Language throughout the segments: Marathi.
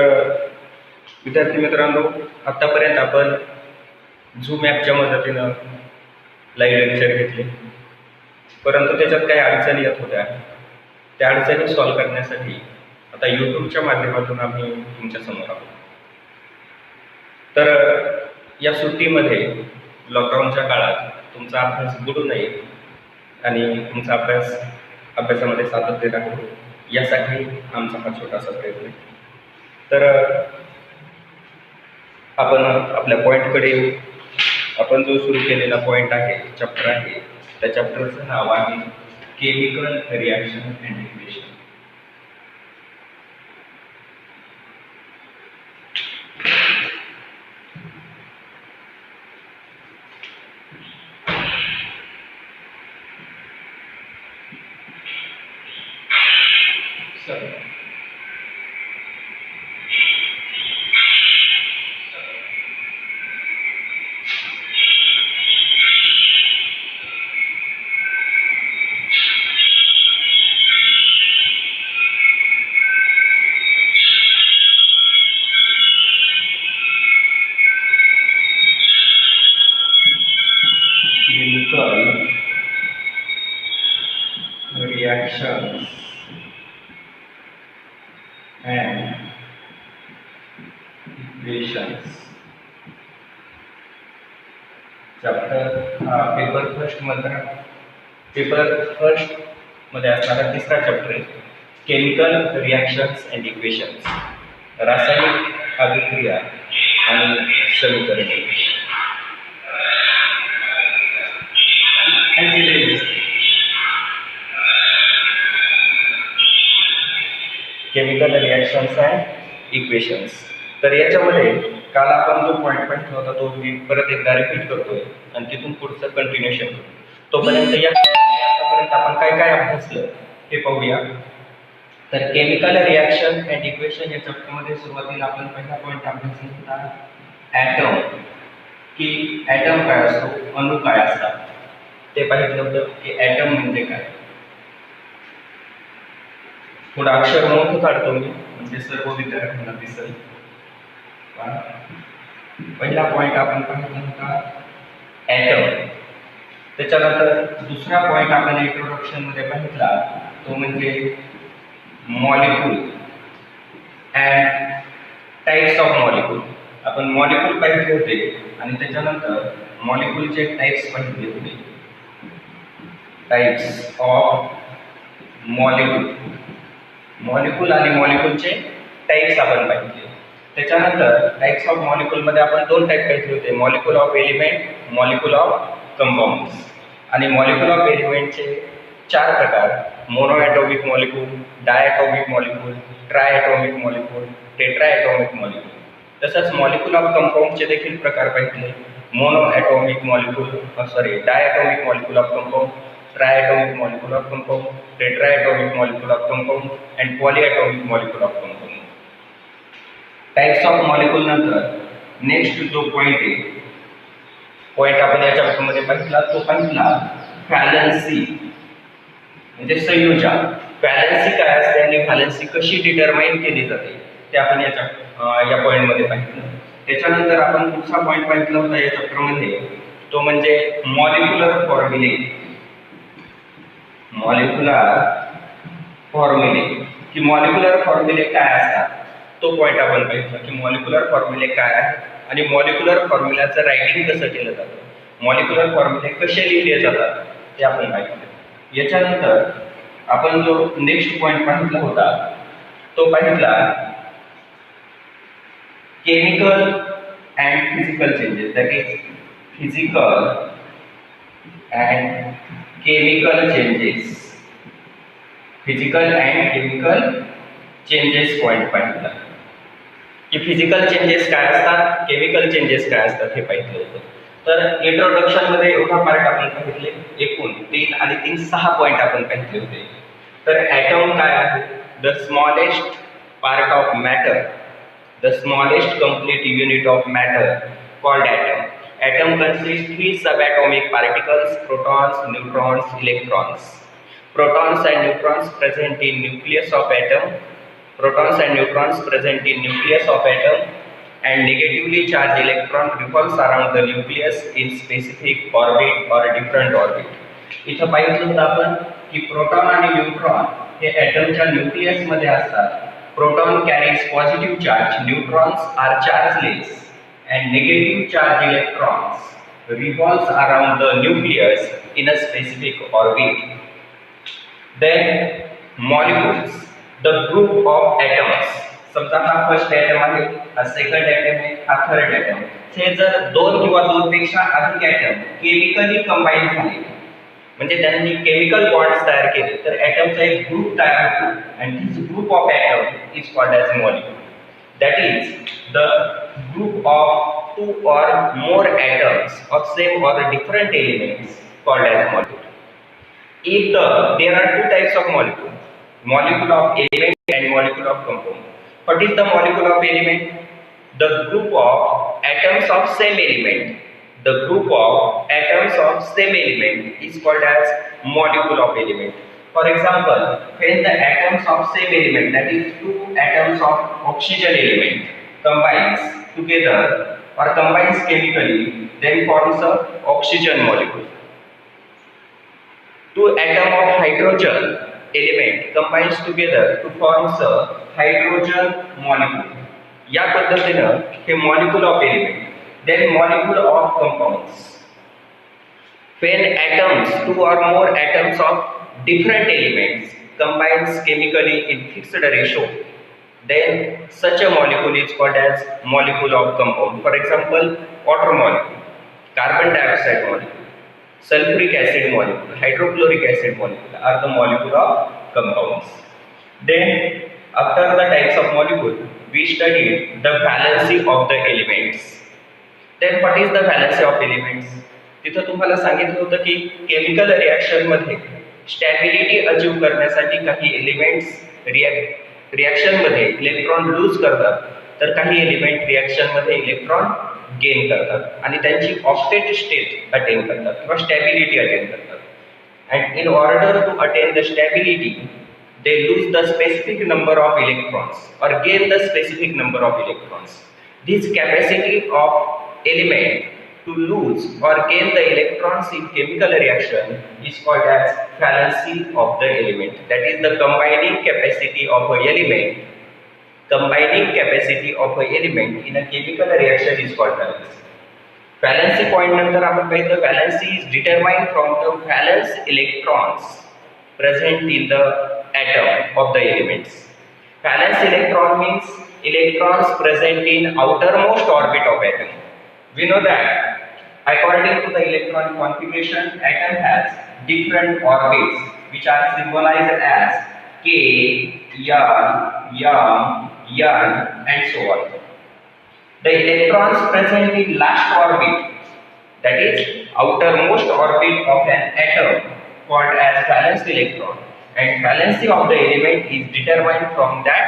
विद्यार्थी मित्रांनो, आतापर्यंत आपण झूम ॲपच्या मदतीनं लाईव्ह लेक्चर घेतले, परंतु त्याच्यात काही अडचणी येत होत्या. त्या अडचणी सॉल्व्ह करण्यासाठी आता यूट्यूबच्या माध्यमातून आम्ही तुमच्यासमोर आहोत. तर या सुट्टीमध्ये लॉकडाऊनच्या काळात तुमचा अभ्यास बुडू नये आणि तुमचा अभ्यासामध्ये सातत्य राहू यासाठी आमचा हा छोटासा प्रयत्न आहे. तर आपण आपल्या पॉईंटकडे येऊ. आपण जो सुरू केलेला पॉईंट आहे, चॅप्टर आहे, त्या चॅप्टरचं नाव आहे chemical reaction and equation. Reactions and equations. Chapter paper first मध्ये असणारा तिसरा चॅप्टर आहे, केमिकल रिॲक्शन्स अँड इक्वेशन्स, रासायनिक अभिक्रिया आणि समीकरणे. Chemical reactions and equations. तर याच्यामध्ये काल आपण जो पॉईंट पाहिला होता तो मी परत एकदा रिपीट करतोय आणि तिथून पुढचं कंटिन्युएशन करतो. तोपर्यंत आतापर्यंत आपण काय काय अभ्यासलं हे पाहूया. तर केमिकल रिॲक्शन अँड इक्वेशन या चॅप्टरमध्ये सुरुवातीला आपण पहिला पॉईंट अभ्यासला होता ॲटम, की ॲटम काय असतो, अणू काय असतात ते पाहिलं होतं. की ॲटम म्हणजे काय. थोडं अक्षर मोठं काढतो मी म्हणजे सर्व विद्यार्थ्यांना दिसेल. पहिला पॉईंट आपण पाहिला होता ॲटम. त्याच्यानंतर दुसरा पॉईंट आपण इंट्रोडक्शन मध्ये पाहिला तो म्हणजे molecule and types of molecule. आपण मॉलिक्यूल पाहिले होते आणि त्याच्यानंतर मॉलिक्यूलचे टाइप्स पाहिले होते. टाइप्स ऑफ मॉलिक्यूल आणि मॉलिक्यूलचे टाइप्स आपण पाहिले. त्याच्यानंतर टाइप्स ऑफ मॉलिक्यूलमध्ये आपण दोन टाइप पाहिले होते, molecule of element, molecule of compounds. आणि मॉलिक्यूल ऑफ एलिमेंटचे चार प्रकार, monoatomic molecule, diatomic molecule, triatomic molecule, tetraatomic molecule. तसंच मॉलिक्यूल ऑफ कंपाऊंडचे देखील प्रकार पाहिले, monoatomic molecule diatomic molecule of compound, triatomic molecule of compound, tetraatomic molecule of compound and polyatomic molecule of compound. Types of molecule नंतर नेक्स्ट जो पॉइंट आपण या चॅप्टर मध्ये पाहिला तो पाहिला व्हॅलेन्सी म्हणजे संयोजन. व्हॅलेन्सी काय असते आणि व्हॅलेन्सी कशी डिटरमाइन केली जाते ते आपण या पॉइंट मध्ये पाहिलं. त्याच्यानंतर आपण पुढचा पॉइंट पाहिला होता या चॅप्टर मध्ये तो म्हणजे मॉलिक्युलर फॉर्म्युले, की मॉलिक्युलर फॉर्म्युले काय असतात तो पॉइंट आपण पाहिला. की मॉलिक्युलर फॉर्म्युले काय आहे आणि मॉलिक्युलर फॉर्म्युल्याचं रायटिंग कसं केलं जातं, मॉलिक्युलर फॉर्म्युले कसे लिहिले जातात ते आपण पाहिलं. याच्यानंतर आपण जो नेक्स्ट पॉइंट पाहिला होता तो पाहिला chemical and physical changes. That is physical and chemical changes point पाहिला. की फिजिकल चेंजेस काय असतात, केमिकल चेंजेस काय असतात हे पाहिलं होतं. तर इंट्रोडक्शन मध्ये एवढा पार्ट आपण पाहितले, एकूण 3 आणि 3 6 पॉइंट आपण पाहितले होते. तर ॲटम काय आहे, the smallest part of matter, the smallest complete unit of matter called atom. Atom consists 3 subatomic particles, protons, neutrons, electrons. Protons and neutrons present in nucleus of atom. protons and neutrons present in nucleus of atom, and negatively charged electron revolves around the nucleus in specific orbit or different orbit. इथं पाहिलं होतं आपण की प्रोटॉन आणि न्यूट्रॉन हे ॲटमच्या न्यूक्लियस मध्ये असतात. Proton carries positive charge, neutrons are chargeless, and negative charge electrons revolves around the nucleus in a specific orbit. Then molecules, the group of atoms. समजा हा फर्स्ट ॲटम आहे, हा सेकंड ॲटम आहे, हा थर्ड ॲटम. हे जर दोन किंवा दोनपेक्षा अधिक ॲटम केमिकली कंबाईन झाले म्हणजे त्यांनी केमिकल बॉन्ड्स तयार केले तर ॲटमचा एक ग्रुप तयार होतो and this group of atom is called as molecule. That is the group of two or more atoms of same or different elements called as molecule. If there are two types of molecule, molecule of element and molecule of compound. What is the molecule of element? The group of atoms of same element. The group of atoms of same element is called as molecule of element. For example, when the atoms of same element, that is two atoms of oxygen element, combines together or combines chemically, then forms a oxygen molecule. Two atoms of hydrogen element combines together to forms a hydrogen molecule. या पद्धतीनं हे molecule of element. Then molecule of compounds. When atoms, two or more atoms of different elements combines chemically in fixed ratio, then such a molecule is called as molecule of compound. For example, water molecule, carbon dioxide molecule, sulfuric acid molecule, hydrochloric acid molecule are the molecule of compounds. Then after the types of molecule, we studied the valency of the elements. Then what is the valency of elements? तिथं तुम्हाला सांगितलं होतं की केमिकल रिएक्शन मध्ये स्टॅबिलिटी अचीव करण्यासाठी काही एलिमेंट्स रिएक्शन मध्ये इलेक्ट्रॉन लूज करतात तर काही एलिमेंट रिएक्शन मध्ये इलेक्ट्रॉन गेन करतात आणि त्यांची ऑक्टेट स्टेट अटेन करतात किंवा स्टॅबिलिटी अटेन करतात. And in order to attain the stability they lose the specific number of electrons or gain the specific number of electrons. This capacity of element to lose or gain the electrons in chemical reaction is called as valency of the element. That is the combining capacity of a element. Combining capacity of a element in a chemical reaction is called valency. Valency point नंतर आपण पाहिलं valency is determined from the valence electrons present in the atom of the elements. Valence electron means electrons present in outermost orbit of atom. We know that according to the electron configuration, atom has different orbits which are symbolized as K, N, and so on. The electrons present in last orbit, that is outermost orbit of an atom, called as valence electron, and valency of the element is determined from that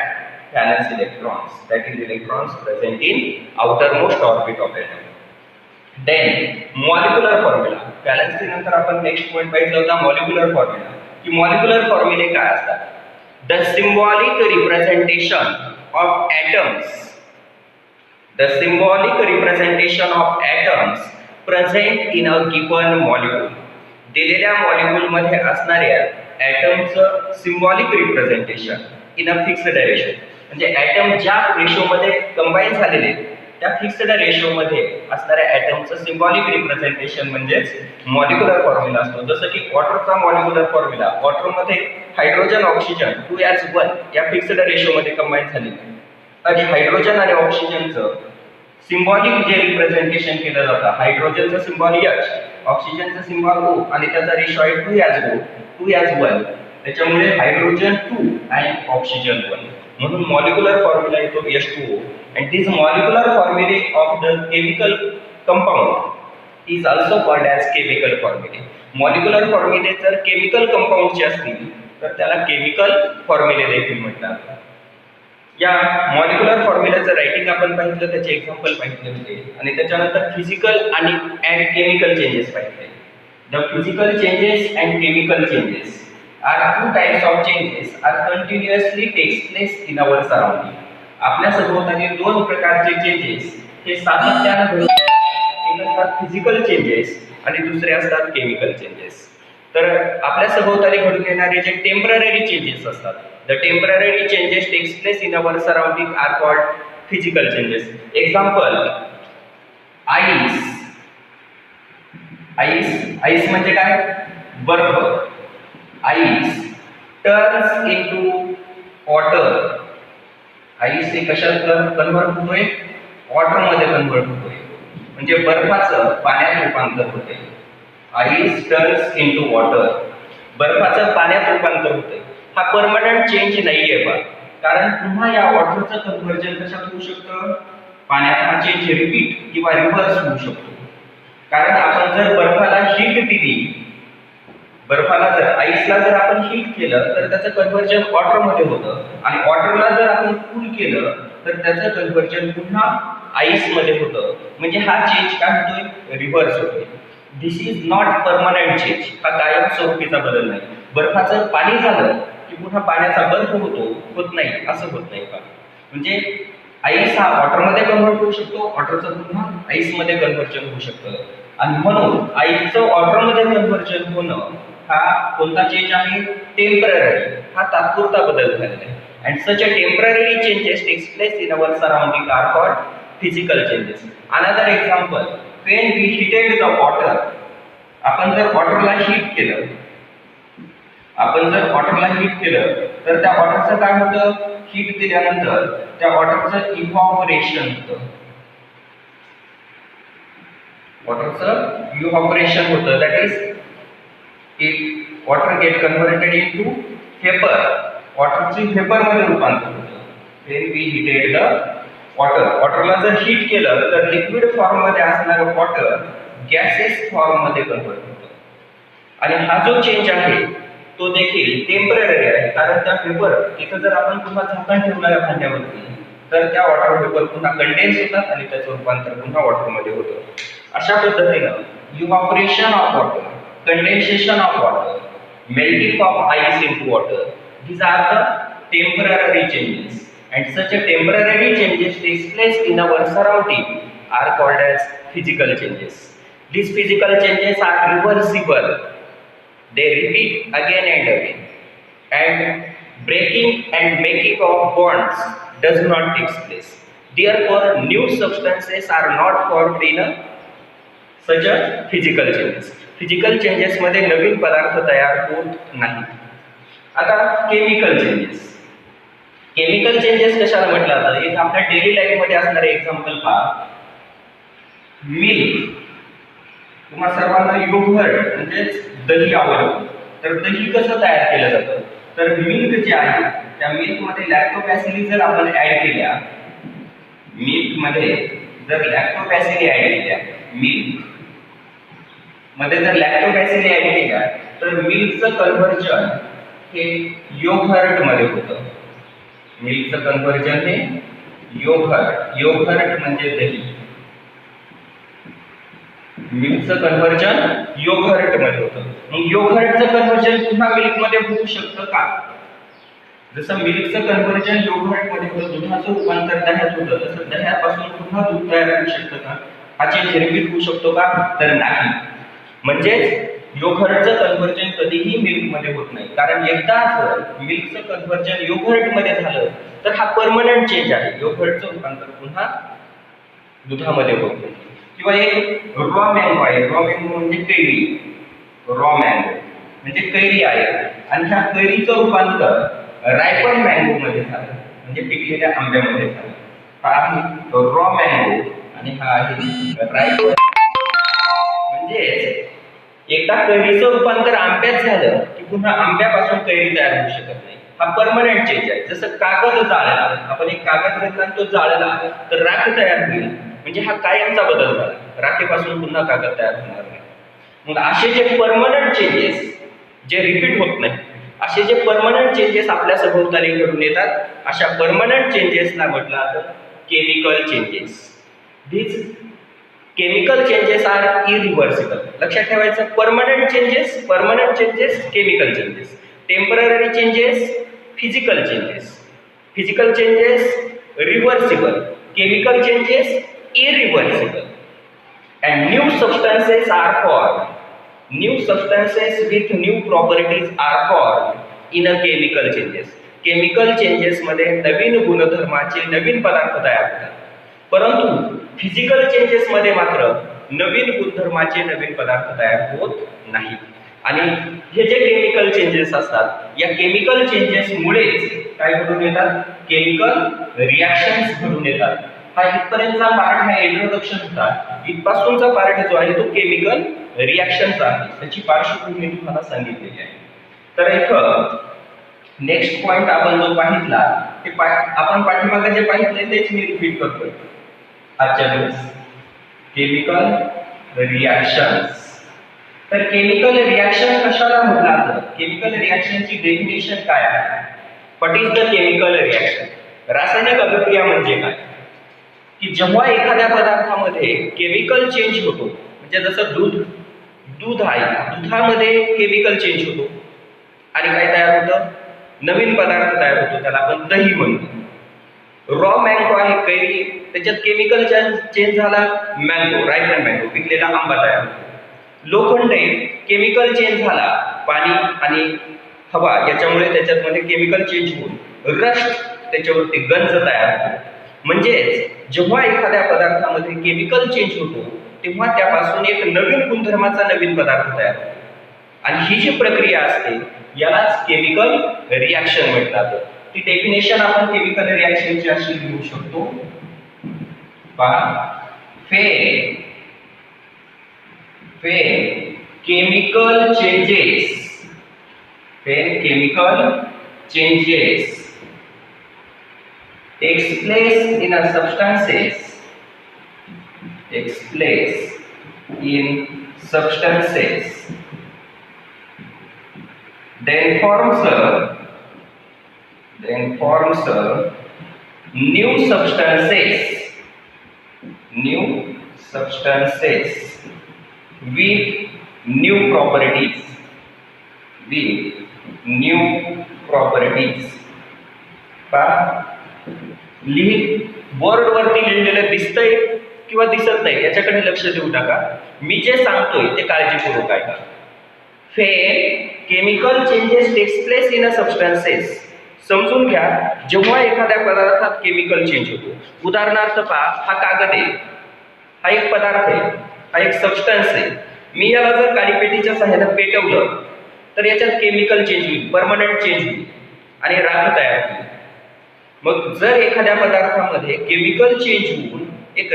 valence electrons, that is electrons present in outermost orbit of atom. Then molecular formula. Valency नंतर आपण नेक्स्ट पॉइंट पाहिलं होता molecular formula. की molecular formula काय असतात? The symbolic representation of atoms. The symbolic representation of atoms present in a given molecule. दिलेल्या मॉलिक्यूल मध्ये असणाऱ्या ॲटमचं symbolic representation in a fixed ratio म्हणजे ॲटम ज्या रेशो मध्ये कंबाईन झालेले त्या फिक्स्ड रेशो मध्ये असणाऱ्या ॲटमचं सिम्बॉलिक रिप्रेझेंटेशन म्हणजेच मॉलिक्युलर फॉर्म्युला असतो. जसं की वॉटरचा मॉलिक्युलर फॉर्म्युला, वॉटरमध्ये हायड्रोजन ऑक्सिजन 2:1 या फिक्स्ड रेशो मध्ये कंबाईन झालेले आणि हायड्रोजन आणि ऑक्सिजनचं सिम्बॉलिक जे रिप्रेझेंटेशन केलं जातं, हायड्रोजनचं सिम्बॉल H, ऑक्सिजनचं सिम्बॉल O आणि त्याचा रेशो आहे 2:1. त्याच्यामुळे हायड्रोजन 2 आणि ऑक्सिजन 1 म्हणून मॉलिक्युलर फॉर्म्युला येतो H2O. and this molecular formulae of the chemical compound is also called as chemical formulae. Molecular फॉर्म्युले जर केमिकल कंपाऊंडचे असतील तर त्याला केमिकल फॉर्म्युले देखील म्हणतात. या मॉलिक्युलर फॉर्म्युलाचं रायटिंग आपण पाहिलं, त्याचे एक्झाम्पल पाहिजे होते आणि त्याच्यानंतर फिजिकल आणि केमिकल चेंजेस पाहिजे. The physical changes and chemical changes are two types of changes are continuously takes place in our surrounding. आपल्या सभोवताली दोन प्रकारचे चेंजेस हे सातत्याने घडून एक असतात फिजिकल चेंजेस आणि दुसरे असतात केमिकल चेंजेस. तर आपल्या सभोवताली घडून येणारे जे टेम्पररी चेंजेस असतात, the temporary changes takes place in our surrounding are called physical changes. Example, ice. Ice म्हणजे काय? बर्फ. Ice turns into water. Ice हे कशात कन्वर्ट होतोय? वॉटर मध्ये कन्वर्ट होतोय. म्हणजे बर्फाचं पाण्यात रूपांतर होते. Ice turns into water. बर्फाचं पाण्यात रूपांतर होते. हा परमनंट चेंज नाहीये बा, कारण पुन्हा या वॉटरचं कन्व्हर्जन कशात होऊ शकतं? पाण्यात. हा चेंज रिपीट किंवा रिव्हर्स होऊ शकतो. कारण आपण जर बर्फाला हीट दिली, बर्फाला जर आईसला जर आपण हीट केलं तर त्याचं कन्व्हर्जन वॉटरमध्ये होतं, आणि वॉटरला जर आपण कूल केलं तर त्याचं कन्व्हर्जन पुन्हा आईसमध्ये होतं. म्हणजे हा चेंज काय होतोय? रिव्हर्स होतोय. दिस इज नॉट परमनंट चेंज. हा कायम स्वरूपीचा बदल नाही. बर्फाचं पाणी झालं की पुन्हा पाण्याचा बर्फ होत नाही, असं होत नाही का? म्हणजे आईस हा वॉटरमध्ये कन्व्हर्ट होऊ शकतो, वॉटरचं पुन्हा आईसमध्ये कन्व्हर्जन होऊ शकतं. आणि म्हणून आईसचं वॉटरमध्ये कन्व्हर्जन होणं हा कोणता चेंज आहे? टेम्पररी. हा तात्पुरता बदल झालेला आहे. And such a temporary changes takes place in our surrounding are called physical changes. Another example, when we heated the water. आपण जर वॉटरला हीट केलं, तर त्या वॉटरचं काय होतं? हीट दिल्यानंतर त्या वॉटरचं इव्हॅपोरेशन होतं. That is if water get converted into vapour. वॉटरची वेपर मध्ये रूपांतर होतं. When we heated the water. वॉटरला जर हीट केलं तर लिक्विड फॉर्म मध्ये असणारं वॉटर गॅसेस फॉर्म मध्ये कन्व्हर्ट होतं. आणि हा जो चेंज आहे तो देखील टेम्पररी आहे, कारण त्या वेपर तिथं जर आपण पुन्हा झाकण ठेवणार भांड्यावरती तर त्या वॉटर वेपर पुन्हा कंडेन्स होतात आणि त्याचं रूपांतर पुन्हा वॉटरमध्ये होतं. अशा पद्धतीनं evaporation of water, condensation of water, melting of ice into water, these are the temporary changes, and such a temporary changes takes place in our surrounding are called as physical changes. These physical changes are reversible. They repeat again and again, and breaking and making of bonds does not take place. Therefore new substances are not formed in such a physical changes. Physical changes मध्ये नवीन पदार्थ तयार होत नाही. आता केमिकल चेंजेस. केमिकल चेंजेस कशाला म्हटलं जातं? एक आपल्या डेली लाईफ मध्ये असणारे एक्झाम्पल पहा. मिल्क. तुम्हाला सर्वांना योगर्ट म्हणजे दही आवडतं. तर दही कसं तयार केलं जातं? तर मिल्क जे आहे त्या मिल्क मध्ये लॅक्टोबॅसिली जर आपण ऍड केल्या, मिल्क मध्ये जर लॅक्टोबॅसिली ऍड केल्या, मिल्क मध्ये जर लॅक्टोबॅसिली ऍड केल्या तर मिल्कचं कन्व्हर्जन हे योगर्ट मध्ये होतं. मिल्कचं कन्व्हर्जन हे योगर्ट म्हणजे दही. मिल्कचं कन्व्हर्जन योगर्ट मध्ये होतं. मग योगर्टचं कन्व्हर्जन पुन्हा मिल्क मध्ये होऊ शकतं का? जसं मिल्कचं कन्व्हर्जन योगर्ट मध्ये होतं, दुधाचं रूपांतर दह्यात होतं, तसं दह्यापासून पुन्हा दूध तयार होऊ शकतं का? हा चेंज रिपीट होऊ शकतो का? तर नाही. म्हणजेच योगर्टचं कन्व्हर्जन कधीही मिल्क मध्ये होत नाही, कारण एकदा जर मिल्कचं कन्व्हर्जन योगर्ट मध्ये झालं तर हा परमनंट चेंज आहे. योगर्टचं रूपांतर पुन्हा दुधामध्ये होत नाही. किंवा एक रॉ मँगो आहे. रॉ मँगो म्हणजे कैरी. रॉ मँगो म्हणजे कैरी आहे, आणि ह्या कैरीचं रूपांतर रायपन मँगो मध्ये झालं, म्हणजे पिकलेल्या आंब्यामध्ये झालं. हा आहे रॉ मँगो आणि हा आहे रायपन. म्हणजे एकदा कैरीचं रूपांतर आंब्यात झालं की पुन्हा आंब्यापासून कैरी तयार होऊ शकत नाही. हा परमनंट चेंज आहे. जसं कागद जाळला, आपण एक कागद घेतला तो जाळला तर राख तयार होईल, म्हणजे हा कायमचा बदल झाला. राखेपासून पुन्हा कागद तयार होणार नाही. मग असे जे परमनंट चेंजेस जे रिपीट होत नाही, असे जे परमनंट चेंजेस आपल्या सभोवताली घडून येतात, अशा परमनंट चेंजेसला म्हटलं जातं chemical changes. These chemical changes are irreversible. लक्षात ठेवायचं, permanent changes, chemical changes. Temporary changes, physical changes. Physical changes reversible, chemical changes irreversible, and new substances are formed. New substances with new properties are formed in a chemical changes. Chemical changes मध्ये नवीन गुणधर्माचे नवीन पदार्थ तयार होतात, परंतु फिजिकल चेंजेस मध्ये मात्र नवीन गुणधर्माचे नवीन पदार्थ तयार होत नाहीत. आणि हे जे केमिकल चेंजेस असतात, या केमिकल चेंजेस मुळेच काय घडून येतात, केमिकल रिॲक्शन्स घडून येतात. हा इथपर्यंतचा पार्ट हा इंट्रोडक्शन होता. इथपासूनचा पार्ट जो आहे तो केमिकल रिॲक्शनचा आहे, त्याची पार्श्वभूमी तुम्हाला सांगितलेली आहे. तर इथं नेक्स्ट पॉइंट आपण जो पाहितला ते आपण पाठीमागे जे पाहितले तेच मी रिपीट करतोय आजच्या दिवस. Chemical reactions. तर केमिकल रिॲक्शन कशाला म्हटलं जातं, केमिकल रिॲक्शनची डेफिनेशन काय आहे, what is the chemical reaction. रासायनिक अभिक्रिया म्हणजे काय, की जेव्हा एखाद्या पदार्थामध्ये केमिकल चेंज होतो, म्हणजे जसं दूध आहे, दुधामध्ये केमिकल चेंज होतो आणि काय तयार होतं, नवीन पदार्थ तयार होतो, त्याला आपण दही म्हणतो. रॉ मँगो आहे, कैरी, त्याच्यात केमिकल चेंज झाला, मँगो, रायपन मँगो, पिकलेला आंबा तयार होतो. लोखंड आहे, केमिकल चेंज झाला, पाणी आणि हवा याच्यामुळे त्याच्यामध्ये केमिकल चेंज होऊन रस्ट, त्याच्यावरती गंज तयार होतो. म्हणजेच जेव्हा एखाद्या पदार्थामध्ये केमिकल चेंज होतो तेव्हा त्यापासून एक नवीन गुणधर्माचा नवीन पदार्थ तयार होतो, आणि ही जी प्रक्रिया असते यालाच केमिकल रिॲक्शन म्हटलं जातं. ती डेफिनेशन आपण केमिकल रिॲक्शनची अशी लिहू शकतो, when chemical changes takes place in a substances, then forms a new substances with new properties. Board वरती लिहिलेलं दिसतंय किंवा दिसत नाही याच्याकडे लक्ष देऊ नका, मी जे सांगतोय ते काळजीपूर्वक ऐका. when chemical changes takes place in a substances, समजून घ्या, जेव्हा एखाद्या पदार्थात केमिकल चेंज होतो. उदाहरणार्थ पहा, हा कागद आहे, हा एक पदार्थ आहे, हा एक सबस्टन्स आहे. मी याला जर काळीपेटीच्या सहाय्याने पेटवलं तर याच्यात केमिकल चेंज होईल, परमनंट चेंज होईल आणि राख तयार होईल. मग जर एखाद्या पदार्थामध्ये केमिकल चेंज होऊन एक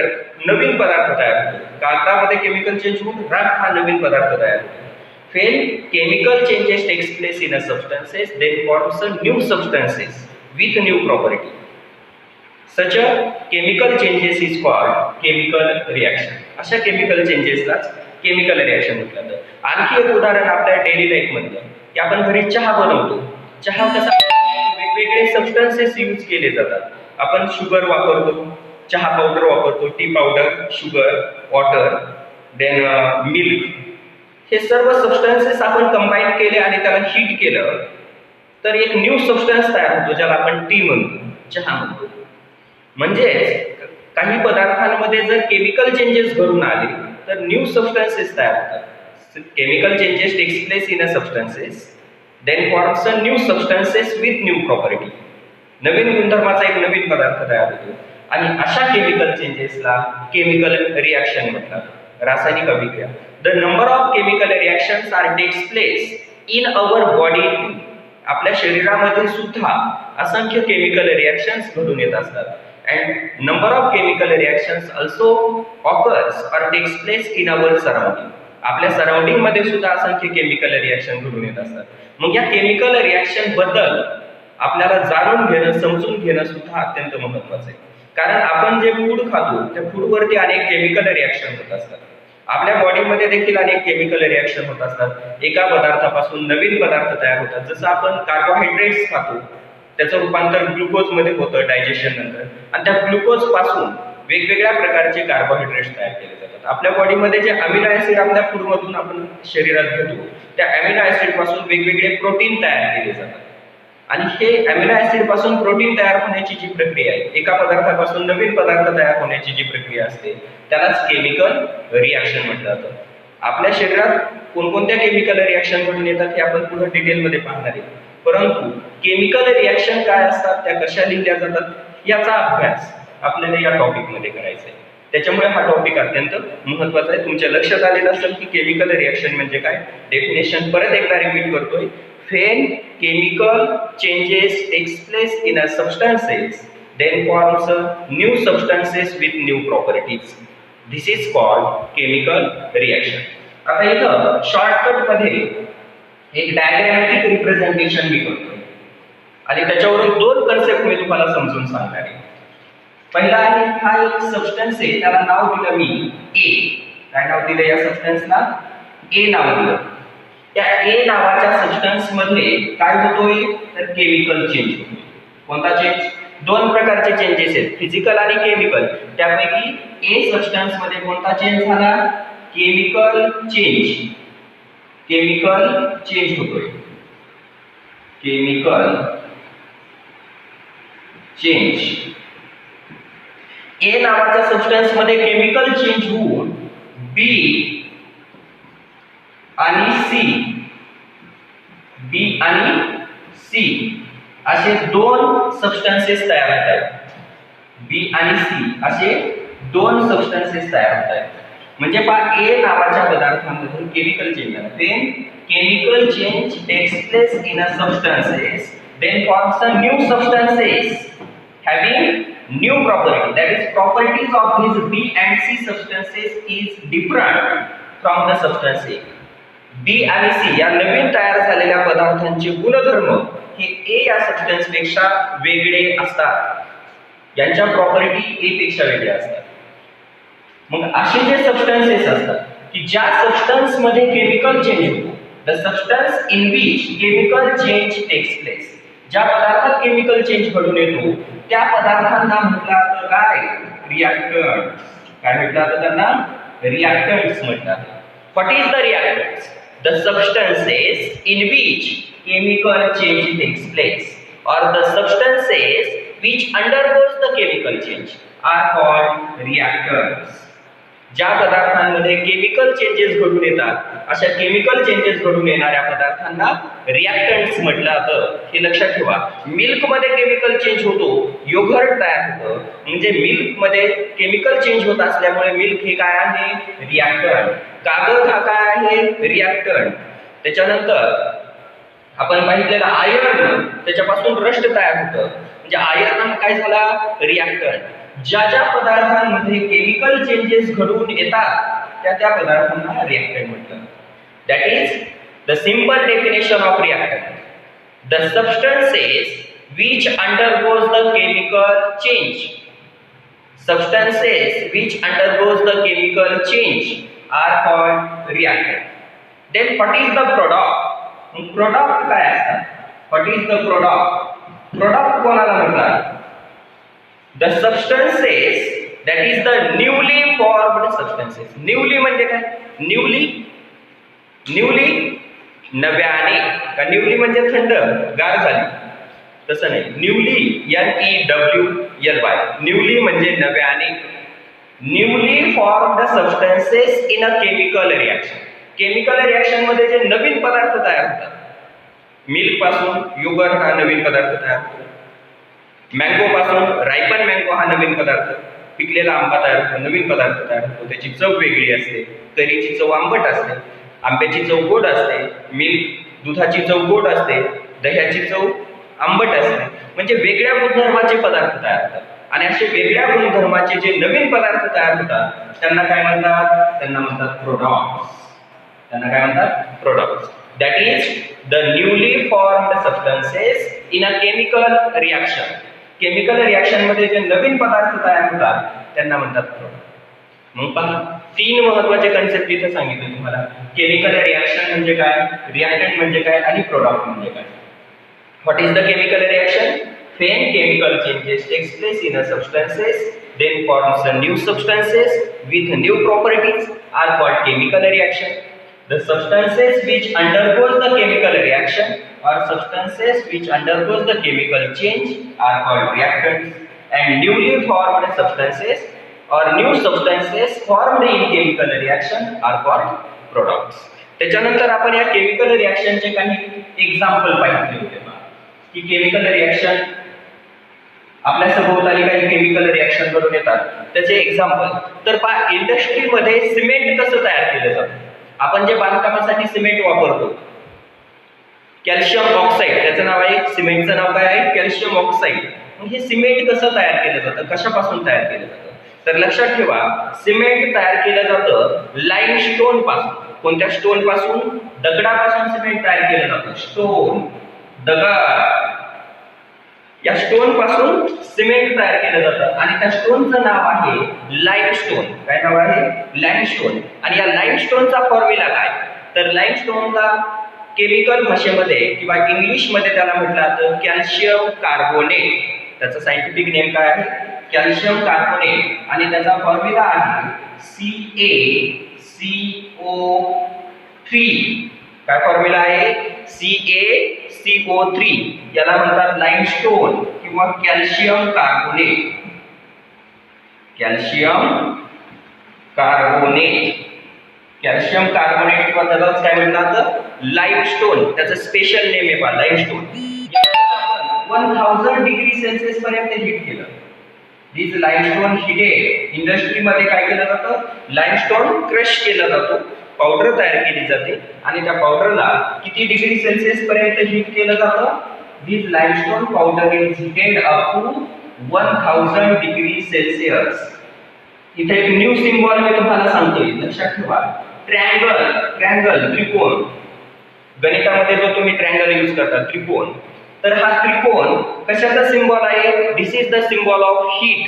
नवीन पदार्थ तयार होतो, कागदामध्ये केमिकल चेंज होऊन राख हा नवीन पदार्थ तयार होतो. When chemical changes takes place in a substances, then forms a new substances with new property. Such a chemical changes is called chemical reaction. अशा केमिकल चेंजेसलाच केमिकल रिॲक्शन म्हटलं जातं. आणखी एक उदाहरण आपल्या डेली लाईफ मधलं, की आपण घरी चहा बनवतो. चहा कसा, वेगवेगळे सबस्टन्सेस यूज केले जातात. आपण शुगर वापरतो, चहा पावडर वापरतो, tea powder, sugar, water, then milk. हे सर्व सबस्टन्सेस आपण कंबाईन केले आणि त्याला हीट केलं तर एक न्यू सबस्टन्स तयार होतो, ज्याला आपण टी म्हणतो, चहा म्हणतो. म्हणजेच काही पदार्थांमध्ये जर केमिकल चेंजेस घडून आले तर न्यू सबस्टन्सेस तयार होतात. Chemical changes takes place in a substances, then forms a new substances with new property. नवीन गुणधर्माचा एक नवीन पदार्थ तयार होतो, आणि अशा केमिकल चेंजेसला केमिकल रिॲक्शन म्हणतात, रासायनिक अभिक्रिया. The number of chemical reactions are takes place in our body. आपल्या शरीरामध्ये सुद्धा असंख्य केमिकल रिॲक्शन्स घडून येत असतात. And number of chemical reactions also occurs or takes place in our surrounding. आपल्या सराउंडिंग मध्ये सुद्धा असंख्य केमिकल रिॲक्शन घडून येत असतात. मग या केमिकल रिॲक्शन बद्दल आपल्याला जाणून घेणं, समजून घेणं सुद्धा अत्यंत महत्त्वाचं आहे. कारण आपण जे फूड खातो त्या फूडवरती अनेक केमिकल रिॲक्शन होत असतात. आपल्या बॉडीमध्ये देखील अनेक केमिकल रिॲक्शन होत असतात. एका पदार्थापासून नवीन पदार्थ तयार होतात. जसं आपण कार्बोहायड्रेट्स खातो, त्याचं रूपांतर ग्लुकोज मध्ये होतं डायजेशन नंतर, आणि त्या ग्लुकोज पासून वेगवेगळ्या प्रकारचे कार्बोहायड्रेट्स तयार केले जातात. आपल्या बॉडीमध्ये जे अमिनो ऍसिड आपल्या फूडमधून आपण शरीरात घेतो त्या अमिनो ऍसिड पासून वेगवेगळे प्रोटीन तयार केले जातात. आणि हे अमिनो ऍसिड पासून प्रोटीन तयार होण्याची जी प्रक्रिया आहे, एका पदार्थापासून नवीन पदार्थ तयार होण्याची जी प्रक्रिया असते त्यालाच केमिकल रिॲक्शन म्हटलं जातं. आपल्या शरीरात कोणकोणत्या केमिकल रिॲक्शन घडून येतात हे आपण पुढे डिटेलमध्ये पाहणार आहे. परंतु केमिकल रिॲक्शन काय असतात, त्या कशा लिहिल्या जातात याचा अभ्यास आपल्याला या टॉपिकमध्ये करायचा आहे. त्याच्यामुळे हा टॉपिक अत्यंत महत्त्वाचा आहे. तुमच्या लक्षात आलेलं असेल की केमिकल रिॲक्शन म्हणजे काय. डेफिनेशन परत एकदा रिपीट करतोय. When chemical changes takes place in a substances, then forms new substances with new properties. This is called chemical reaction. आता इथं शॉर्टकट मध्ये एक डायग्रामॅटिक रिप्रेझेंटेशन मी करतोय आणि त्याच्यावरून दोन कन्सेप्ट मी तुम्हाला समजून सांगणार आहे. पहिला आहे, हा एक सबस्टन्स आहे, त्याला नाव दिलं मी ए. काय नाव दिलं या सबस्टन्सला? ए नाव दिलं. त्या ए नावाच्या सबस्टन्स मध्ये काय होतोय तर केमिकल चेंज होतोय. कोणता चेंज? दोन प्रकारचे चेंजेस आहेत, फिजिकल आणि केमिकल. त्यापैकी ए सबस्टन्स मध्ये कोणता चेंज झाला? Chemical change. केमिकल चेंज होतोय. Chemical change. ए नावाच्या सबस्टन्स मध्ये केमिकल चेंज होऊन बी आणि सी असे दोन सबस्टन्सेस तयार होत आहेत. बी आणि सी असे दोन सबस्टन्सेस तयार होत आहेत. म्हणजे पहा, ए नावाच्या पदार्थांमधून केमिकल चेंज झाला. Then chemical change takes place in a substances, then forms a new substances having new property. That is, properties of these B and C substances is different from the substance A. B आणि C या नवीन तयार झालेल्या पदार्थांचे गुणधर्म हे A या सबस्टन्स पेक्षा वेगळे असतात. यांच्या प्रॉपर्टी A पेक्षा वेगळ्या असतात. मग असे जे सबस्टन्सेस असतात की ज्या सबस्टन्स मध्ये केमिकल चेंज होतो, the substance in which chemical change takes place, ज्या पदार्थात केमिकल चेंज घडून येतो त्या पदार्थांना म्हटलं जातं काय? रिॲक्टंट्स. काय म्हटलं जातं त्यांना? रिॲक्टंट्स म्हटलं जातं. What is the reactants? The substances in which chemical change takes place or the substances which undergoes the chemical change are called reactants. ज्या पदार्थांमध्ये केमिकल चेंजेस घडून येतात अशा केमिकल चेंजेस घडून येणाऱ्या पदार्थांना रिॲक्टंट्स म्हटलं जातं. हे लक्षात ठेवा. मिल्क मध्ये केमिकल चेंज होतो, योगर्ट तयार होतं, म्हणजे मिल्क मध्ये केमिकल चेंज होत असल्यामुळे मिल्क हे काय आहे? रिॲक्टंट. कागद हा काय आहे? रिॲक्टंट. त्याच्यानंतर आपण पाहिलेलं आयर्न, त्याच्यापासून रस्ट तयार होतं, म्हणजे आयर्न हा काय झाला? रिॲक्टंट. ज्या पदार्थांमध्ये केमिकल चेंजेस घडून येतात त्या पदार्थांना रिॲक्टंट म्हटलं. That is the simple definition of reactant. The substances which undergoes the chemical change. Substances which undergoes the chemical change are called reactant. Then what is the product? Product काय असतात? What is the product? Product कोणाला म्हणतात? The substances, that is the newly formed substances. Newly म्हणजे काय? Newly नव्याने. का न्यूली म्हणजे थंड, गार झाली? तसं नाही. Newly NEWLY. न्यूली म्हणजे नव्याने. Newly formed substances in a chemical reaction. Chemical reaction मध्ये जे नवीन पदार्थ तयार होतात, मिल्क पासून योगर्ट हा नवीन पदार्थ तयार होतो, मँगो पासून रायपन मँगो हा नवीन पदार्थ, पिकलेला आंबा तयार होतो, नवीन पदार्थ तयार होतो. त्याची चव वेगळी असते. कैरीची चव आंबट असते, आंब्याची चव गोड असते, मिल्क दुधाची चव गोड असते, दह्याची चव आंबट असते. म्हणजे वेगळ्या गुणधर्माचे पदार्थ तयार होतात. आणि असे वेगळ्या गुणधर्माचे जे नवीन पदार्थ तयार होतात त्यांना काय म्हणतात? त्यांना म्हणतात प्रोडक्ट्स. त्यांना काय म्हणतात? Products. That is the newly formed substances in a chemical reaction. Chemical reaction मध्ये जे नवीन पदार्थ तयार होतात त्यांना म्हणतात प्रोडक्ट. मग पहा, तीन महत्त्वाचे कन्सेप्ट इथे सांगितले तुम्हाला. केमिकल रिॲक्शन म्हणजे काय, रिॲक्टंट म्हणजे काय आणि प्रोडक्ट म्हणजे काय. What is the chemical reaction? When chemical changes takes place in a substances then forms new substances with new properties are called chemical reaction. The substances which undergoes the chemical reaction or substances which undergoes the chemical change are called reactants, and newly formed substances or new substances formed in chemical reaction are called products. त्याच्यानंतर आपण या केमिकल रिएक्शनचे काही एक्झाम्पल पाहिजे होते की केमिकल रिएक्शन आपल्या सभोवताली काही केमिकल रिएक्शन घडून येतात त्याचे एक्झाम्पल. तर पहा, इंडस्ट्रीमध्ये सिमेंट कसं तयार केलं जातं. आपण जे बांधकामासाठी सिमेंट वापरतो कॅल्शियम ऑक्साईड, त्याचं नाव आहे, सिमेंटचं नाव काय आहे, कॅल्शियम ऑक्साईड. हे सिमेंट कसं तयार केलं जातं, कशापासून तयार केलं जातं. तर लक्षात ठेवा, सिमेंट तयार केलं जातं लाईमस्टोन पासून. कोणत्या स्टोन पासून, दगडापासून सिमेंट तयार केलं जातं. स्टोन, दगड, या स्टोन पासून सिमेंट तयार केलं जातं आणि त्या स्टोनचं नाव आहे लाईमस्टोन. काय नाव आहे, लाईमस्टोन. आणि या लाईमस्टोनचा फॉर्म्युला काय, तर लाईमस्टोनला केमिकल भाषेमध्ये किंवा इंग्लिश मध्ये त्याला म्हटलं जातं कॅल्शियम कार्बोनेट. त्याचं सायंटिफिक नेम काय आहे, कॅल्शियम कार्बोनेट. आणि त्याचा फॉर्म्युला आहे CaCO3. काय फॉर्म्युला आहे, CaCO3. याला म्हणतात लाईमस्टोन किंवा calcium carbonate. Calcium carbonate, calcium carbonate किंवा त्यालाच काय म्हणतात, लाईमस्टोन. त्याचं स्पेशल नेम आहे पहा, लाईमस्टोन. 1000 डिग्री सेल्सिअस पर्यंत हीट केलं. दिस लाईमस्टोन हिटेड. इंडस्ट्रीमध्ये काय केलं जातं, लाईमस्टोन क्रश केला जातो, पावडर तयार केली जाते आणि त्या पावडरला किती डिग्री सेल्सिअस पर्यंत हीट केलं जातं. This limestone powder is heated up to 1000 degree Celsius. इथे एक न्यू सिम्बॉल मी तुम्हाला सांगतोय, लक्षात ठेवा. ट्रायंगल, ट्रायंगल, त्रिकोण. गणितामध्ये जो तुम्ही ट्रायंगल यूज करता, त्रिकोण. तर हा त्रिकोण कशाचा सिम्बॉल आहे, this is the symbol of heat.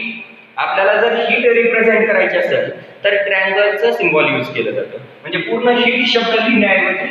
आपल्याला जर हीट रिप्रेझेंट करायची असेल तर ट्रायंगलचं सिम्बॉल यूज केलं जातं. म्हणजे पूर्ण हीट शब्द लिहिण्याऐवजी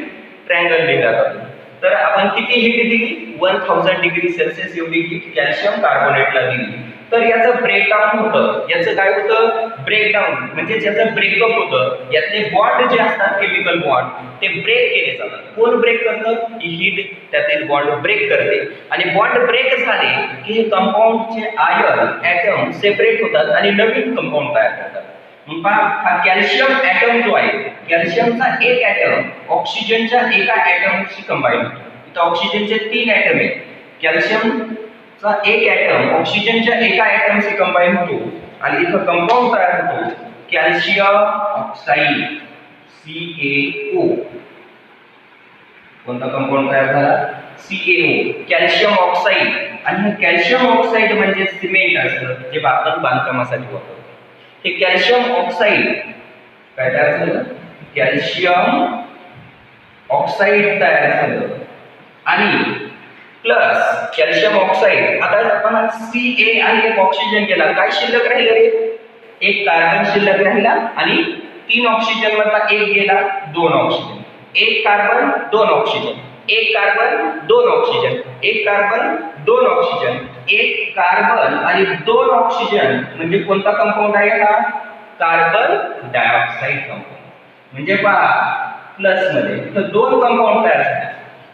ट्रायंगल लिहिला जातो. तर आपण किती हीट दिली, 1000 डिग्री सेल्सिअस एवढी हीट कॅल्शियम कार्बोनेटला दिली. तर याचं ब्रेकडाऊन होतं. याचं काय होतं, ब्रेकडाऊन म्हणजे ज्याचं ब्रेकअप होतं. यातले बॉन्ड जे असतात, केमिकल बॉन्ड, ते ब्रेक केले जातात. कोण ब्रेक करतं, ही हीट त्यातील बॉन्ड ब्रेक करते. आणि बॉन्ड ब्रेक झाले की हे कंपाऊंडचे आयन ॲटम सेपरेट होतात आणि नवीन कंपाऊंड तयार करतात. हा कॅल्शियम ॲटम जो आहे, कॅल्शियमचा एक ॲटम ऑक्सिजनच्या एका ॲटमशी कंबाईन होतो. इथं ऑक्सिजनचे 3 ॲटम आहेत. कॅल्शियमचा एक ॲटम ऑक्सिजनच्या एका ॲटमशी कंबाईन होतो आणि इथं कंपाऊंड तयार होतो कॅल्शियम ऑक्साईड, CaO. कोणता कंपाऊंड तयार झाला, CaO, कॅल्शियम ऑक्साईड. आणि हे कॅल्शियम ऑक्साईड म्हणजे सिमेंट असतं जे आपण बांधकामासाठी वापरतो. हे कॅल्शियम ऑक्साईड काय तयार झालं, कॅल्शियम ऑक्साईड तयार झालं आणि प्लस कॅल्शियम ऑक्साईड. आता आपण Ca आणि एक ऑक्सिजन गेला, काय शिल्लक राहिलं रे, एक कार्बन शिल्लक राहिला आणि 3 ऑक्सिजन मधला एक गेला, 2 ऑक्सिजन. एक कार्बन 2 ऑक्सिजन, एक कार्बन 2 ऑक्सिजन, एक कार्बन 2 ऑक्सिजन, एक कार्बन आणि 2 ऑक्सिजन म्हणजे कोणता कंपाऊंड आहे हा, कार्बन डायऑक्साईड कंपाऊंड. म्हणजे पहा प्लस मध्ये तर 2 कंपाऊंड तयार झाले.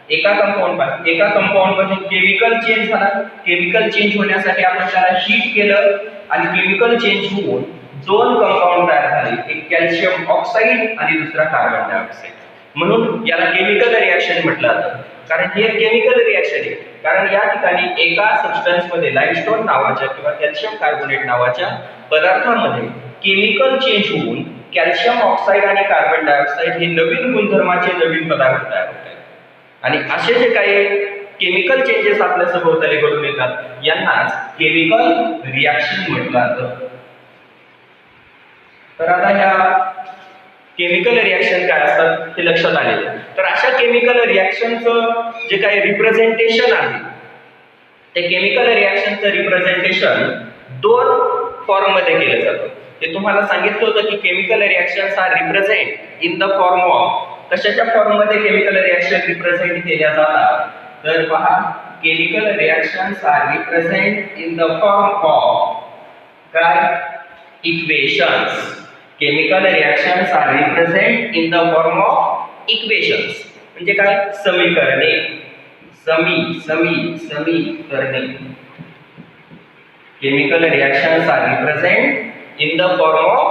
एका कंपाऊंड मध्ये केमिकल चेंज झाला. केमिकल चेंज होण्यासाठी आपण त्याला हीट केलं आणि केमिकल चेंज होऊन 2 कंपाऊंड तयार झाले, एक कॅल्शियम ऑक्साईड आणि दुसरा कार्बन डायऑक्साईड. म्हणून याला केमिकल रिएक्शन म्हटलं जातं. कारण हे केमिकल रिएक्शन आहे, कारण या ठिकाणी एका सबस्टन्स मध्ये लाईमस्टोन नावाच्या किंवा कॅल्शियम कार्बोनेट नावाच्या पदार्थामध्ये केमिकल चेंज होऊन कॅल्शियम ऑक्साईड आणि कार्बन डायऑक्साईड हे नवीन गुणधर्माचे नवीन पदार्थ तयार होतात. आणि असे जे काही केमिकल चेंजेस आपल्या सभोवताली घडून येतात यांनाच केमिकल रिएक्शन म्हटलं जातं. तर आता ह्या केमिकल रिएक्शन काय असतात हे लक्षात आले. तर अशा केमिकल रिएक्शनचं जे काही रिप्रेझेंटेशन आहे ते केमिकल रिएक्शनचं रिप्रेझेंटेशन 2 फॉर्म मध्ये केलं जातं. ते तुम्हाला सांगितलं होतं की chemical reactions are represent in the form of, कशाच्या फॉर्म मध्ये केमिकल रिएक्शन रिप्रेझेंट केल्या जातात, तर पहा chemical reactions are represent in the form of काय, equations. Chemical reactions are represented in the form of equations. म्हणजे काय? समीकरणे. समीकरणे. Chemical reactions are represented in the form of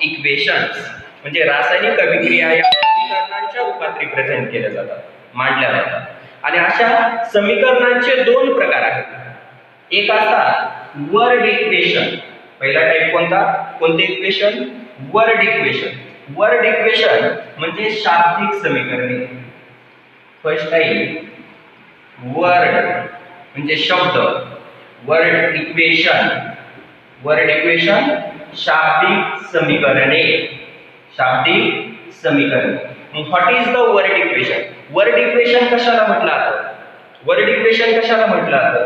equations. म्हणजे रासायनिक अभिक्रिया या समीकरणांच्या रूपात रिप्रेझेंट केल्या जातात, मांडल्या जातात. आणि अशा समीकरणांचे दोन प्रकार आहेत. एक असतात वर्ड इक्वेशन. पहिला टाइप कोणता? कोणते equation? Word equation. Word equation म्हणजे शाब्दिक समीकरणे. फर्स्ट टाइप वर्ड म्हणजे शब्द. Word equation. वर्ड इक्वेशन शाब्दिक समीकरणे. शाब्दिक समीकरणे. What is the word equation? Word equation कशाला म्हटलं जातं? वर्ड इक्वेशन कशाला म्हटलं जातं?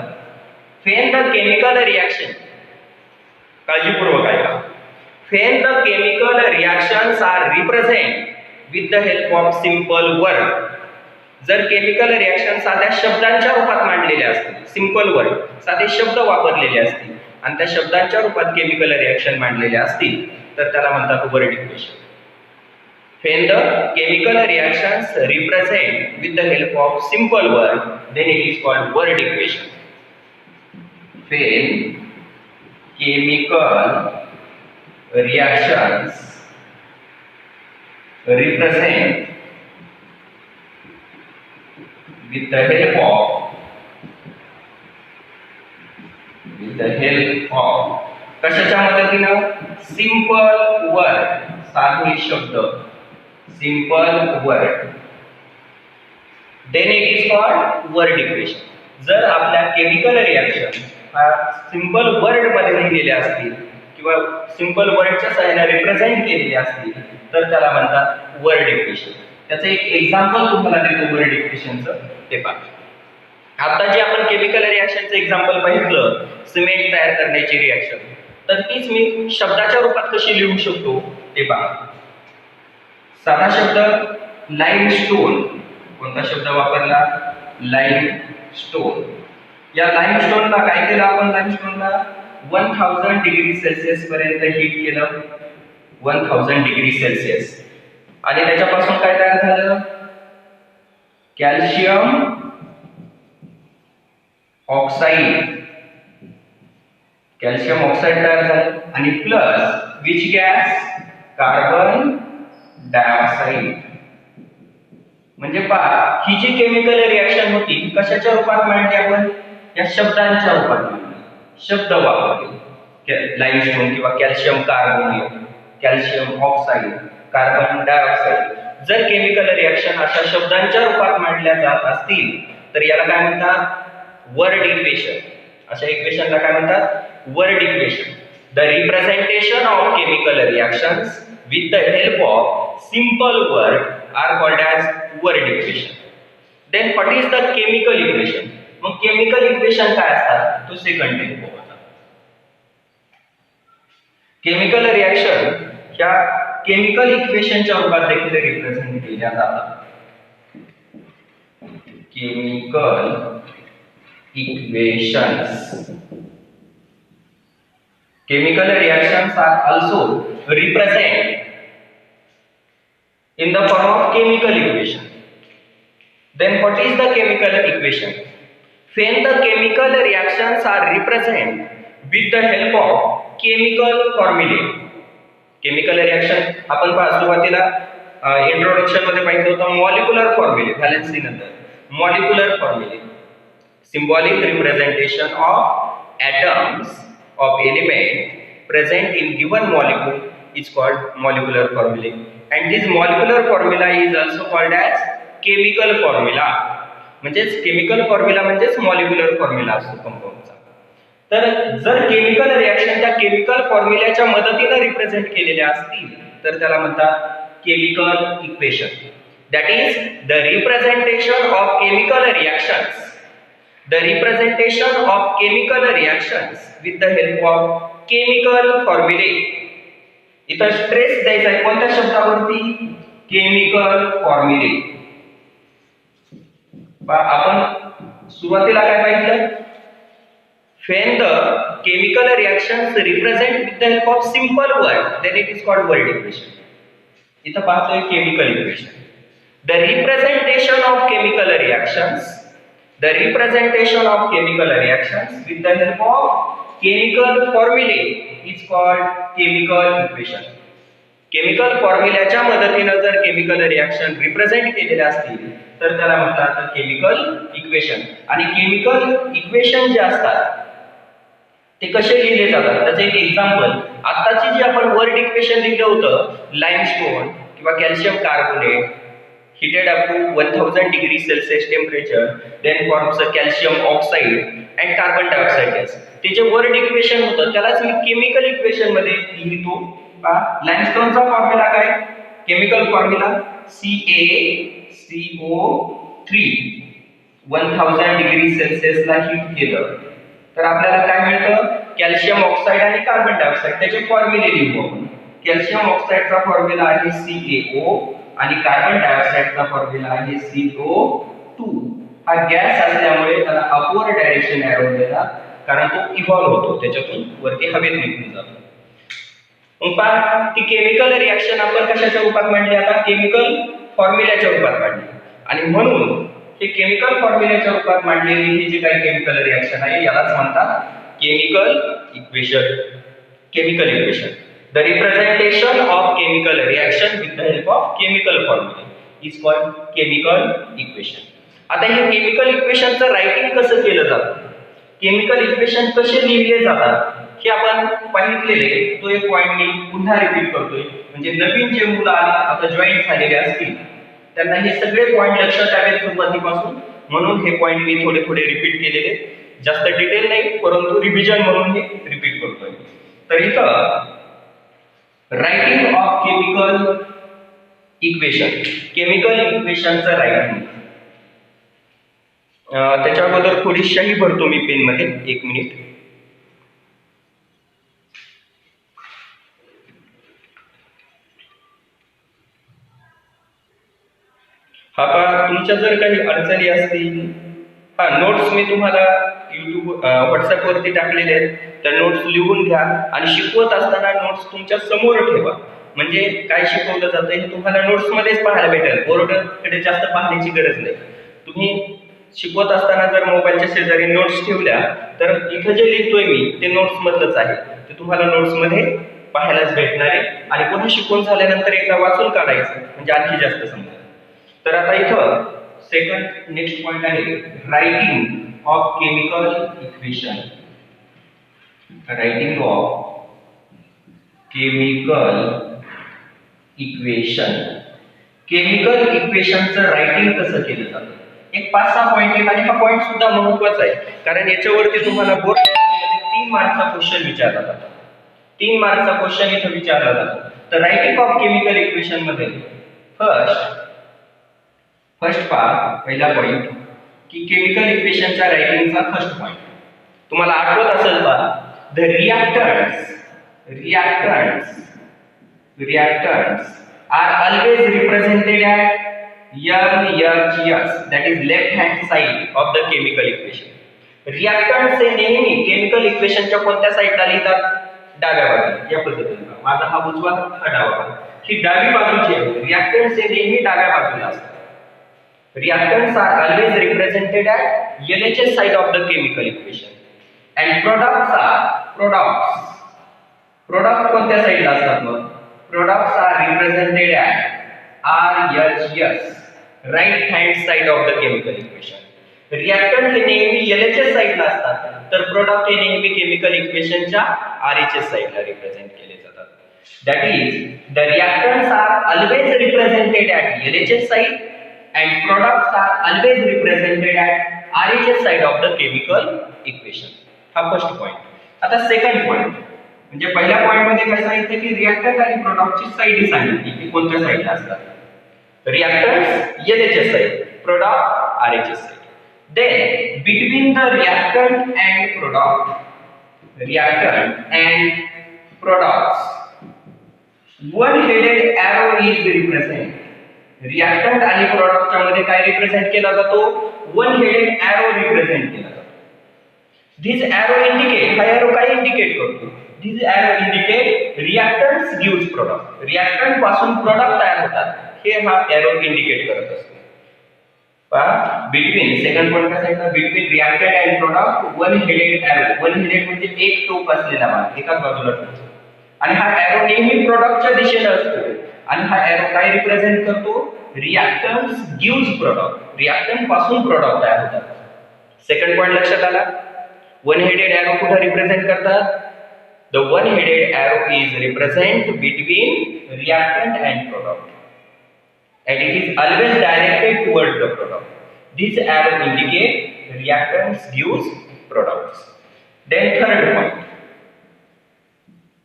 When the chemical reaction, काळजीपूर्वक ऐका, when the chemical reactions are represented with the help of simple word. जर केमिकल रिएक्शन साध्या शब्दांच्या रूपात मांडलेले असतील, सिंपल वर्ड, साधे शब्द वापरलेले असतील आणि त्या शब्दांच्या रूपात केमिकल रिएक्शन मांडलेले असतील तर त्याला म्हणतात word equation. When the chemical reactions represent with the help of simple word, then it is called word equation. When chemical reactions represent with the help of कशाच्या मदतीनं? Simple word. साधे शब्द. Simple word. then it is called word equation. जर आपल्या केमिकल रिएक्शन सिंपल वर्ड मध्ये लिहिलेले असतील किंवा सिंपल वर्डच्या सहाय्याने रिप्रेझेंट केलेले असतील तर त्याला म्हणतात वर्ड इक्वेशन. त्याचं एक एक्झाम्पल तुम्हाला देतो वर्ड इक्वेशनचं, ते पहा. आता जे आपण केमिकल रिएक्शनचं एक्झाम्पल पाहिलं, सिमेंट तयार करण्याची रिएक्शन, तर तीच मी शब्दाच्या रूपात कशी लिहू शकतो ते पहा. साधा शब्द लाइमस्टोन. कोणता शब्द वापरला? लाइमस्टोन. या लाइमस्टोनला काय केलं आपण? लाइमस्टोनला 1000 डिग्री सेल्सिअस पर्यंत हीट केलं. 1000 डिग्री सेल्सिअस. आणि त्याच्यापासून काय तयार झालं? Calcium oxide. कॅल्शियम ऑक्साईड तयार झालं आणि plus which gas? Carbon dioxide. म्हणजे पहा, ही जी केमिकल रिएक्शन होती कशाच्या रूपात मांडली आपण? या शब्दांच्या रूपात मांडली. शब्द वापरले. लाइमस्टोन किंवा calcium carbonate, calcium oxide, carbon dioxide. जर केमिकल रिएक्शन अशा शब्दांच्या रूपात मांडल्या जात असतील तर याला काय म्हणतात? Word equation. अशा इक्वेशनला काय म्हणतात? Word equation. The representation of chemical reactions with the help of simple word are called as word equation. Then what is the chemical equation? मग केमिकल इक्वेशन काय असतात? तो सेकंड टाइप होता. केमिकल रिएक्शन ह्या केमिकल इक्वेशनच्या रूपात देखील रिप्रेझेंट केल्या जातात. Chemical equations. Chemical reactions are also represented in the form of chemical equation. Then what is the chemical equation? When the chemical reactions are represented with the help of chemical formulae. Chemical reaction आपण सुरुवातीला इंट्रोडक्शन मध्ये पाहिलं होतं मॉलिक्युलर फॉर्म्युले, व्हॅलेन्सी नंतर molecular फॉर्म्युले. Symbolic representation of atoms of element present in given molecule is called molecular formula, and this molecular formula is also called as chemical formula. म्हणजेच केमिकल फॉर्म्युला म्हणजेच मॉलिक्युलर फॉर्म्युला असतो कंपाऊंडचा. तर जर केमिकल रिएक्शन त्या केमिकल फॉर्म्युल्याच्या मदतीने रिप्रेझेंट केलेल्या असतील तर त्याला म्हणतात chemical equation. That is the representation of chemical reactions. The representation of chemical reactions with the help of chemical formulae. इथं स्ट्रेस द्यायचा आहे कोणत्या शब्दावरती? केमिकल फॉर्म्युले. आपण सुरुवातीला काय पाहिलं? When the chemical reactions represent with the help of simple word, then it is called word equation. इथं पाहतोय chemical equation. The representation of chemical reactions, the representation of chemical reactions with the help of chemical formulae is called chemical equation. Chemical फॉर्म्युल्याच्या मदतीने जर केमिकल रिएक्शन रिप्रेझेंट केलेले असतील तर त्याला म्हटलं जातं केमिकल इक्वेशन. आणि केमिकल इक्वेशन जे असतात ते कसे लिहिले जातात त्याचे एक एक्झाम्पल, आताची जी आपण वर्ड इक्वेशन लिहिलं होतं, लाइमस्टोन किंवा calcium carbonate heated up to 1000 degrees Celsius temperature then forms a calcium oxide and carbon dioxide gas. ते जे वर्ड इक्वेशन होतं त्यालाच मी केमिकल इक्वेशन मध्ये लिहितो. लाइमस्टोनचा फॉर्म्युला काय, chemical formula CaCO3. 1000 degree Celsius ला हीट केलं तर आपल्याला काय मिळतं, कॅल्शियम ऑक्साईड आणि कार्बन डायऑक्साईड. त्याचे फॉर्म्युले लिहू आपण. कॅल्शियम ऑक्साईडचा फॉर्म्युला आहे CaO आणि कार्बन डायऑक्साईडचा फॉर्म्युला आहे CO2. हा गॅस असल्यामुळे त्याला अपवर्ड डायरेक्शन एरो देतात कारण तो इव्हॉल्व होतो, त्याच्यातून वरती हवेत निघून जातो. मग पहा ती केमिकल रिएक्शन आपण कशाच्या रूपात मांडली, आता केमिकल फॉर्म्युल्याच्या रूपात मांडली. आणि म्हणून हे केमिकल फॉर्म्युल्याच्या रूपात मांडलेली ही जी काही केमिकल रिएक्शन आहे यालाच म्हणतात chemical equation. Chemical equation, the representation of chemical reaction with the help of chemical formula is called chemical equation. आता हे केमिकल इक्वेशनचं रायटिंग कसं केलं जातं, केमिकल इक्वेशन कसे लिहिले जातात हे आपण पाहिलेले. तो एक पॉइंट मी पुन्हा रिपीट करतोय, म्हणजे नवीन जे मुलं आता जॉईन झालेले असतील त्यांना हे सगळे पॉइंट लक्षात यावेत सुरुवातीपासून, म्हणून हे पॉइंट मी थोडे थोडे रिपीट केलेले. जास्त डिटेल नाही परंतु रिव्हिजन म्हणून हे रिपीट करतोय. तर इथं writing of chemical equation, chemical इक्वेशनचं रायटिंग, त्याच्या अगोदर थोडी शाई भरतो मी पेन मध्ये, एक मिनिट. हा पहा तुमच्या जर काही अडचणी असतील, हा नोट्स मी तुम्हाला YouTube व्हॉट्सअप वरती टाकलेले आहेत, त्या नोट्स लिहून घ्या आणि शिकवत असताना नोट्स तुमच्या समोर ठेवा. म्हणजे काय शिकवलं जातं हे तुम्हाला नोट्स मध्येच पाहायला भेटेल, बोर्डकडे जास्त पाहण्याची गरज नाही. तुम्ही शिकवत असताना जर मोबाईलच्या शेजारी नोट्स ठेवल्या तर इथं जे लिहितोय मी ते नोट्स मधलंच आहे, ते तुम्हाला नोट्स मध्ये पाहायलाच भेटणार आहे. आणि पुन्हा शिकवून झाल्यानंतर एकदा वाचून काढायचं म्हणजे आणखी जास्त समजेल. तर आता इथं सेकंड नेक्स्ट पॉइंट आहे writing of chemical equation. Writing of chemical equation. Chemical इक्वेशनचं रायटिंग कसं केलं जातं, एक 5-6 पॉइंट आहेत. आणि हा पॉइंट सुद्धा महत्वाचा आहे कारण याच्यावरती तुम्हाला बोर्ड 3 मार्कचा क्वेश्चन विचारला जातो. 3 मार्कचा क्वेश्चन इथं विचारला जातो. तर रायटिंग ऑफ केमिकल इक्वेशन मध्ये फर्स्ट पार्ट, पहिला पॉइंट की केमिकल इक्वेशनच्या रायटिंगचा फर्स्ट पॉइंट तुम्हाला आठवत असेल पहा, the reactants are always represented at LHS, that is left hand side of the chemical equation. Reactants हे नेहमी केमिकल इक्वेशनच्या कोणत्या साइडला लिहितात, डाव्या बाजूला. या पद्धतीने माझा हा उजवा हा डावा, ही डावी बाजूची आहे. रिएक्टंट्स हे नेहमी डाव्या बाजूला असतात. Reactants are always represented at LHS side of the chemical equation, and products कोणत्या साइडला असतात मग, products are represented at RHS, right hand side of the chemical equation. reactant हे नेहमी LHS साइडला असतात तर product हे नेहमी chemical equationच्या RHS साइडला रिप्रेझेंट केले जातात. that is the reactants are always represented at LHS side and products are always represented at RHS side of the chemical equation. हा फर्स्ट पॉइंट. आता सेकंड पॉइंट, म्हणजे पहिल्या पॉइंट मध्ये काय सांगितलं की रिएक्टंट आणि प्रोडक्टची साइड सांगितली की कोणत्या साइडला असतात. Reactants LHS side, product RHS side. then between the reactant and products one headed arrow is represent. Reactant आणि प्रोडक्टच्या मध्ये काय रिप्रेझेंट केला जातो, वन हेडेड एरो रिप्रेझेंट केला जातो. This arrow indicate, हा arrow काय indicate करतो? This arrow indicate reactants gives product. Reactant पासून product तयार होतात. हे हा arrow indicate करत असतो. Between second point काय सांगितलं? Between reactant and product one headed arrow. One headed म्हणजे एक टोक असलेला भाग, एकाच बाजूला ठेवतो. आणि हा arrow नेहमी productच्या दिशेने असतो. आणि हा arrow काय रिप्रेझेंट करतो? Reactants gives product. Reactant पासून product तयार होतात. सेकंड पॉइंट लक्षात आला? वन हेडेड arrow कुठे रिप्रेझेंट करतात? The one headed arrow is represent between reactant and product, and it is always directed towards the product. This arrow indicate reactants gives products. Then third point,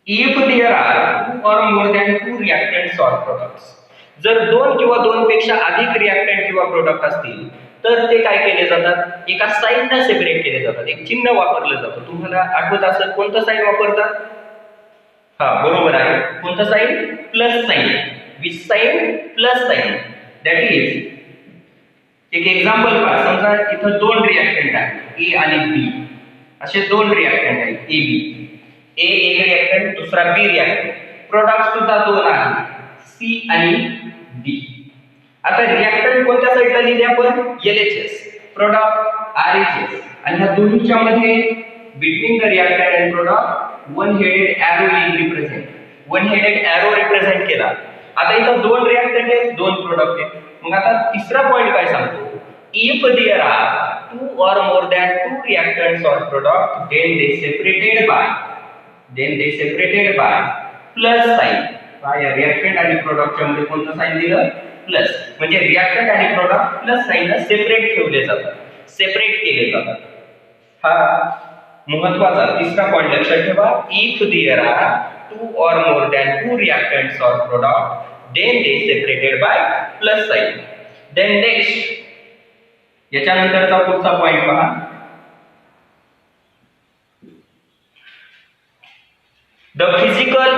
if there are two or more than two reactants or products, जर दोन किंवा दोन पेक्षा अधिक रिएक्टंट किंवा प्रोडक्ट असतील तर ते काय केले जातात? एका साइनने सेपरेट केले जातात. एक चिन्ह वापरलं जातं. तुम्हाला आठवत असेल कोणतं साइन वापरतात? हा बरोबर आहे. कोणतं sign? Plus sign. Which sign? Plus sign. That is, एक एक्झाम्पल पहा. समजा इथं दोन रिएक्टंट आहेत, ए आणि बी. असे दोन रिएक्टंट आहेत, ए बी. ए एक रिएक्टंट, दुसरा बी रिएक्टंट. प्रोडक्ट सुद्धा दोन आहेत, सी आणि डी. आता रिएक्टंट कोणत्या साइडला लिहिले आपण? LHS. Product RHS. आणि ह्या दोन्हीच्या मध्ये between the reactant and product one headed arrow is represent. One headed arrow represent केला. आता इथं दोन रिएक्टंट आहेत, दोन प्रोडक्ट आहेत. मग आता तिसरा पॉइंट काय सांगतो? If there are two or more than two reactants or product then they separated by plus sign. या रिएक्टंट आणि प्रोडक्टच्या मध्ये कोणतं साइन दिलं? प्लस. म्हणजे रिएक्टंट आणि प्रोडक्ट प्लस साइनने सेपरेट ठेवले जातात, सेपरेट केले जातात. हा महत्वाचा तिसरा पॉइंट लक्षात ठेवा. If there are two or more than two reactants or product then they separated by plus sign. Then next, याच्यानंतरचा पुढचा पॉइंट पहा. द फिजिकल,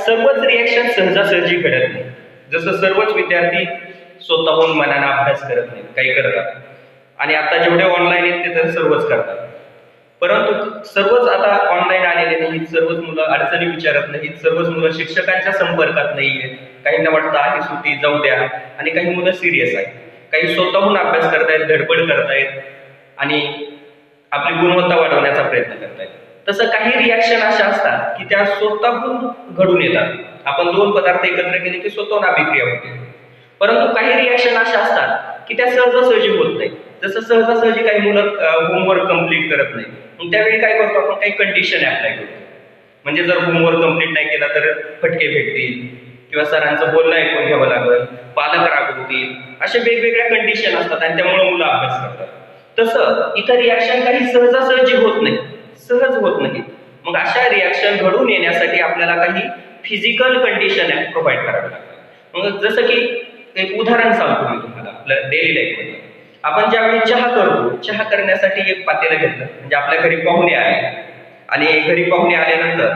सर्वच रिएक्शन सहजासहजी घडत नाही. जसं सर्वच विद्यार्थी स्वतःहून मनाने अभ्यास करत नाहीत, काही करतात. आणि आता जेवढे ऑनलाईन आहेत ते तर सर्वच करतात. परंतु सर्वच आता ऑनलाईन आलेले नाहीत, सर्वच मुलं अडचणी विचारत नाहीत, सर्वच मुलं शिक्षकांच्या संपर्कात नाहीयेत. काहींना वाटतं आहे सुट्टी जाऊ द्या, आणि काही मुलं सिरियस आहेत. काही स्वतःहून अभ्यास करतायत, धडपड करतायत आणि आपली गुणवत्ता वाढवण्याचा प्रयत्न करतायत. तसं काही रिएक्शन अशा असतात की त्या स्वतःहून घडून येतात. आपण दोन पदार्थ एकत्र केले की स्वतःहून अभिक्रिया होते. परंतु काही रिएक्शन अशा असतात की त्या सहजासहजी होत नाही. जसं सहजासहजी काही मुलं होमवर्क कंप्लीट करत नाही, मग त्यावेळी काय करतो आपण? काही कंडिशन अप्लाय करतो. म्हणजे जर होमवर्क कंप्लीट नाही केला तर फटके भेटतील, किंवा सरांचं बोलणं ऐकून घ्यावं लागेल, पालक रागवतील, अशा वेगवेगळ्या कंडिशन असतात आणि त्यामुळे मुलं अभ्यास करतात. तसं इतर रिएक्शन काही सहजासहजी होत नाही, सहज होत नाही. मग अशा रिएक्शन घडून येण्यासाठी आपल्याला काही फिजिकल कंडिशन प्रोव्हाइड करावे लागतात. मग जसं की एक उदाहरण सांगतो मी तुम्हाला. आपल्या डेली लाईफमध्ये आपण ज्यावेळी चहा करतो, चहा करण्यासाठी एक पातेलं घेतलं. म्हणजे आपल्या घरी पाहुणे आले आणि घरी पाहुणे आल्यानंतर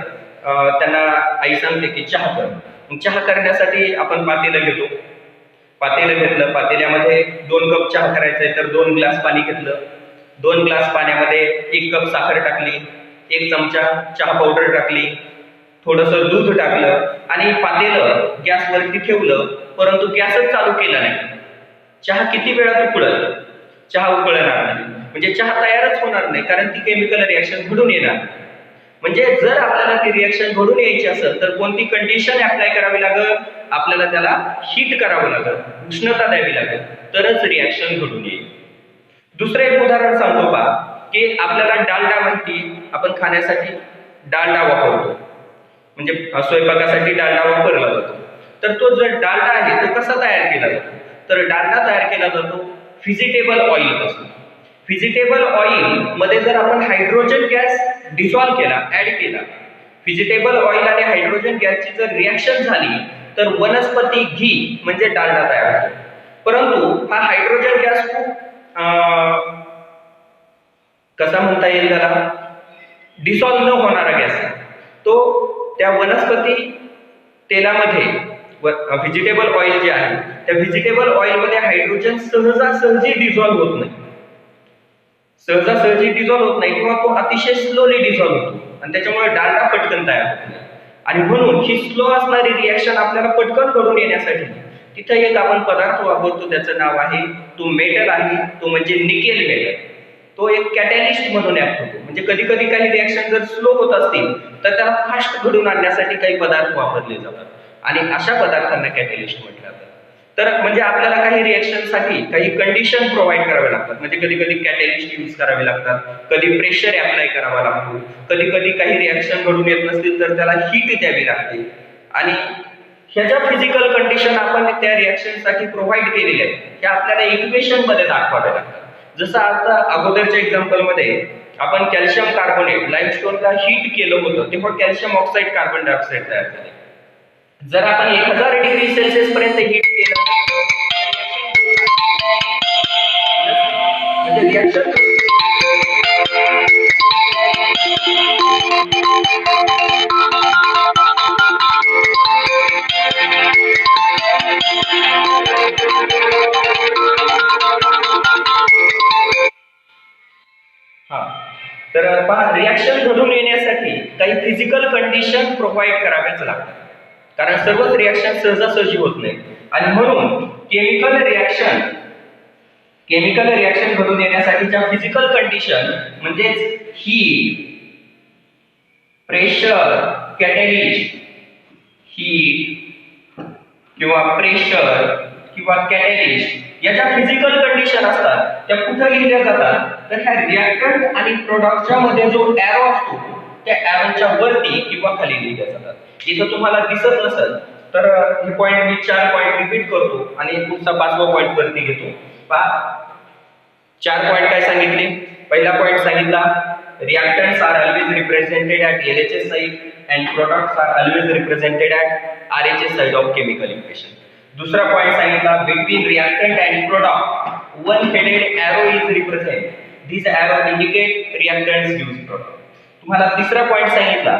त्यांना आई सांगते की चहा कर. मग चहा करण्यासाठी आपण पातेलं घेतो. पातेलं घेतलं, पातेल्यामध्ये 2 कप चहा करायचा आहे तर 2 ग्लास पाणी घेतलं. 2 ग्लास पाण्यामध्ये 1 कप साखर टाकली, 1 चमचा चहा पावडर टाकली, थोडंसं दूध टाकलं आणि पातेलं गॅसवरती ठेवलं. परंतु गॅसच चालू केला नाही. चहा किती वेळात उकळेल? चहा उकळणार नाही. म्हणजे चहा तयारच होणार नाही, कारण ती केमिकल रिएक्शन घडून येणार. म्हणजे जर आपल्याला ती रिएक्शन घडून यायची असेल तर कोणती कंडिशन अप्लाय करावी लागेल? आपल्याला त्याला हीट करावं लागेल, उष्णता द्यावी लागेल, तरच रिएक्शन घडून येईल. दुसरं एक उदाहरण सांगतो पहा, की आपल्याला डालडा माहिती, आपण खाण्यासाठी डालडा वापरतो. म्हणजे स्वयंपाकासाठी डालडा वापरला जातो. तर तो जर डालडा आहे तो कसा तयार केला जातो? तर डालडा तयार केला जातो व्हेजिटेबल ऑइल पासून. व्हेजिटेबल ऑइल मध्ये जर आपण हायड्रोजन गॅस डिसॉल्व केला, ऍड केला, व्हेजिटेबल ऑइल आणि हायड्रोजन गॅसची जर रिएक्शन झाली तर वनस्पती घी म्हणजे डालडा तयार होतो. परंतु हा हायड्रोजन गॅस खूप कसा म्हणता येईल त्याला, डिसॉल्व न होणारा गॅस आहे. तो त्या वनस्पती तेलामध्ये व्हेजिटेबल ऑइल जे आहे त्या व्हेजिटेबल ऑइल मध्ये हायड्रोजन सहजासहजी डिसॉल्व होत नाही. सहजासहजी डिझॉल्व्ह होत नाही किंवा तो अतिशय स्लोली डिझॉल्व्ह होतो आणि त्याच्यामुळे डालडा पटकन तयार होत नाही. आणि म्हणून ही स्लो असणारी रिॲक्शन आपल्याला पटकन घडून येण्यासाठी तिथे एक आपण पदार्थ वापरतो, त्याचं नाव आहे, तो मेटल आहे, तो म्हणजे निकेल मेटल. तो एक कॅटॅलिस्ट म्हणून ऍक्ट होतो. म्हणजे कधी कधी काही रिॲक्शन जर स्लो होत असतील तर त्याला फास्ट घडून आणण्यासाठी काही पदार्थ वापरले जातात आणि अशा पदार्थांना कॅटॅलिस्ट म्हटलं जातं. तर म्हणजे आपल्याला काही रिॲक्शनसाठी काही कंडिशन प्रोव्हाइड करावे लागतात. म्हणजे कधी कधी कॅटॅलिस्ट यूज करावे लागतात, कधी प्रेशर अप्लाय करावा लागतो, कधी कधी काही रिॲक्शन घडून येत नसतील तर त्याला हीट द्यावी लागते. आणि ह्याच्या फिजिकल कंडिशन आपण त्या रिॲक्शनसाठी प्रोव्हाइड केलेल्या आहेत, हे आपल्याला इक्वेशन मध्ये दाखवावे लागतात. जसं आता अगोदरच्या एक्झाम्पल मध्ये आपण कॅल्शियम कार्बोनेट लाईमस्टोनला हीट केलं होतं तेव्हा कॅल्शियम ऑक्साईड कार्बन डायऑक्साईड तयार झाले. जर आपण 1000 डिग्री सेल्सिअस पर्यंत हीट केलं म्हणजे रिॲक्शन तर रिॲक्शन घडून येण्यासाठी काही फिजिकल कंडिशन प्रोव्हाइड कराव्याच लागतात, कारण सर्वच रिॲक्शन सहजासहजी होत नाही. आणि म्हणून केमिकल रिॲक्शन घडून येण्यासाठीच्या फिजिकल कंडिशन म्हणजे हीट, प्रेशर, कॅटॅलिस्ट, हीट किंवा प्रेशर किंवा कॅटॅलिस्ट याच्या फिजिकल कंडिशन असतात त्या कुठे लिहिल्या जातात तर ह्या रिॲक्टंट आणि प्रोडक्टच्या मध्ये जो एरो असतो त्या एरोच्या वरती किंवा खाली लिहिल्या जातात. इथं तुम्हाला दिसत नसेल तर हे पॉइंट मी 4 पॉइंट रिपीट करतो आणि पुढचा 5वा पॉइंट वरती घेतो. पहा 4 पॉइंट काय सांगितले. पहिला पॉइंट सांगितला reactants are always represented at LHS side and products are always represented at RHS side of chemical equation. दुसरा पॉइंट सांगितला between reactant and product one headed arrow is represent. This arrow indicate reactants use product. तुम्हाला तिसरा पॉइंट सांगितला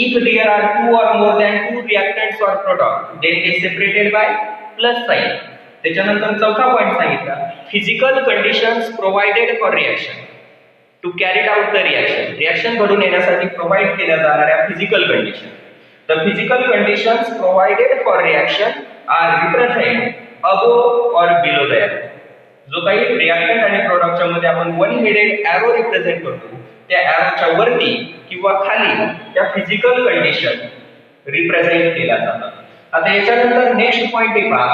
if there are 2 or more than 2 reactants or product then they separated by plus sign. त्याच्यानंतर चौथा पॉइंट सांगितला physical conditions provided for reaction to carry out the reaction. Reaction घडून येण्यासाठी प्रोव्हाइड केल्या जाणाऱ्या physical condition. The physical conditions provided for reaction are represent above or below the arrow. जो काही रिॲक्टंट आणि प्रोडक्टच्या मध्ये आपण वन हेडेड एरो रिप्रेझेंट करतो त्या एरोच्या वरती किंवा खाली त्या फिजिकल कंडिशन रिप्रेझेंट केल्या जातात. आता याच्यानंतर नेक्स्ट पॉइंट आहे पहा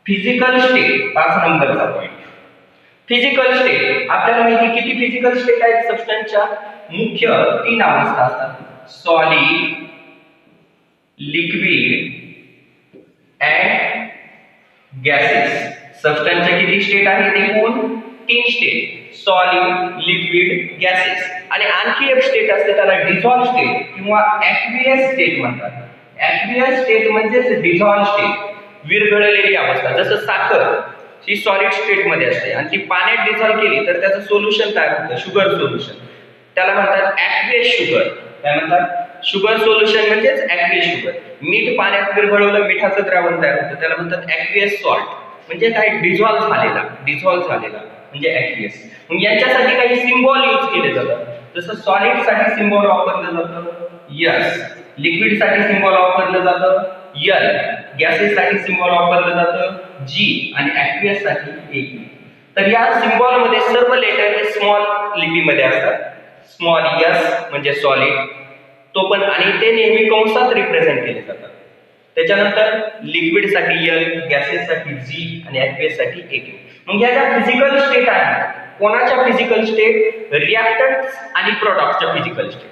फिजिकल स्टेट. 5 नंबरचा पॉइंट फिजिकल स्टेट. आपल्याला माहिती किती फिजिकल स्टेट आहेत सबस्टन्सच्या. मुख्य 3 अवस्था असतात सॉलिड, लिक्विड अँड गॅसेस. सबस्टन्सच्या किती स्टेट आहेत एकूण 3 स्टेट सॉलिड, लिक्विड, गॅसेस. आणि आणखी एक स्टेट असते त्याला डिझॉल्व्ह स्टेट किंवा ॲक्वियस स्टेट म्हणतात. ॲक्वियस स्टेट म्हणजेच डिझॉल्व्ह स्टेट, विरघळलेली अवस्था. जसं साखर ही सॉलिड स्टेट मध्ये असते आणि ती पाण्यात डिझॉल्व्ह केली तर त्याचं सोल्युशन तयार होतं, शुगर सोल्युशन. त्याला म्हणतात ॲक्वियस शुगर. काय म्हणतात शुगर सोल्युशन म्हणजेच ॲक्वियस शुगर. मीठ पाण्यात विरघळवलं मिठाचं द्रावण तयार होतं त्याला म्हणतात ॲक्वियस सॉल्ट. म्हणजे काय डिझॉल्व्ह झालेला म्हणजे ॲक्वियस. मग यांच्यासाठी काही सिम्बॉल यूज केले जातात. जसं सॉलिड साठी सिम्बॉल वापरलं जातं यस, लिक्विड साठी सिम्बॉल वापरलं जातं यल, गॅसेस साठी सिम्बॉल वापरलं जातं जी आणि ॲक्वियस साठी ए. तर या सिम्बॉल मध्ये सर्व लेटर हे स्मॉल लिपीमध्ये असतात. स्मॉल यस म्हणजे सॉलिड तो पण आणि ते नेहमी कंसात रिप्रेझेंट केले जातात. त्याच्यानंतर लिक्विड साठी यल, गॅसेस साठी जी आणि ॲक्वियस साठी ए. मग ह्या ज्या फिजिकल स्टेट आहेत कोणाच्या फिजिकल स्टेट रिॲक्टंट्स आणि प्रोडक्टच्या physical state.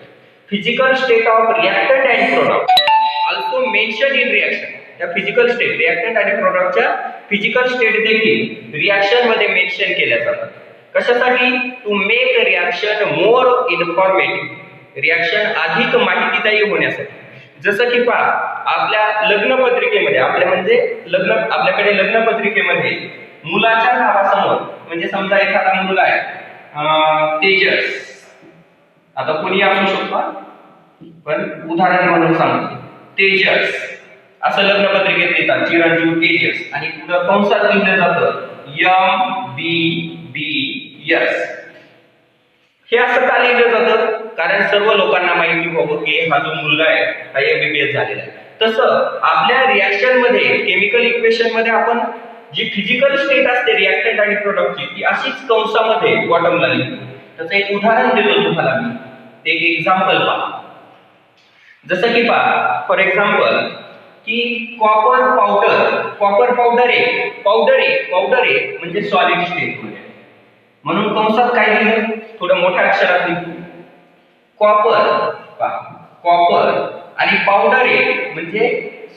Physical state of reactant and product also mention in reaction. त्या फिजिकल स्टेट रिॲक्टंट आणि प्रोडक्टच्या फिजिकल स्टेट देखील रिॲक्शन मध्ये मेन्शन केल्या जातात. कशासाठी to make reaction more informative. Reaction अधिक माहितीदायी होण्यासाठी. जसं की पहा आपल्या लग्नपत्रिकेमध्ये आपल्याकडे लग्नपत्रिकेमध्ये मुलाच्या नावासमोर म्हणजे समजा एखादा मुलगा आहे तेजस, आता कोणी असू शकतो पण उदाहरण म्हणून सांगतो तेजस असं लग्नपत्रिकेत लिहितात चिरंजीव तेजस आणि पुढे कंसात लिहिलं जातं MBBS. यस. हे असं का लिहिलं जातं? कारण सर्व लोकांना माहिती व्हावं की हा जो मुलगा आहे हा एमबीबीएस झालेला आहे. तसं आपल्या रिॲक्शन मध्ये केमिकल इक्वेशन मध्ये आपण जी फिजिकल स्टेट असते रिॲक्टंट आणि प्रोडक्टची ती अशीच कंसामध्ये बॉटमला लिहितो. त्याचं एक उदाहरण देतो तुम्हाला मी. ते एक एक्झाम्पल पहा. जसं की पहा फॉर एक्झाम्पल की कॉपर पावडर आहे म्हणजे सॉलिड स्टेट मध्ये. म्हणून कंसात काय लिहिलं? थोडं मोठ्या अक्षरात लिहू. कॉपर आणि पावडर आहे म्हणजे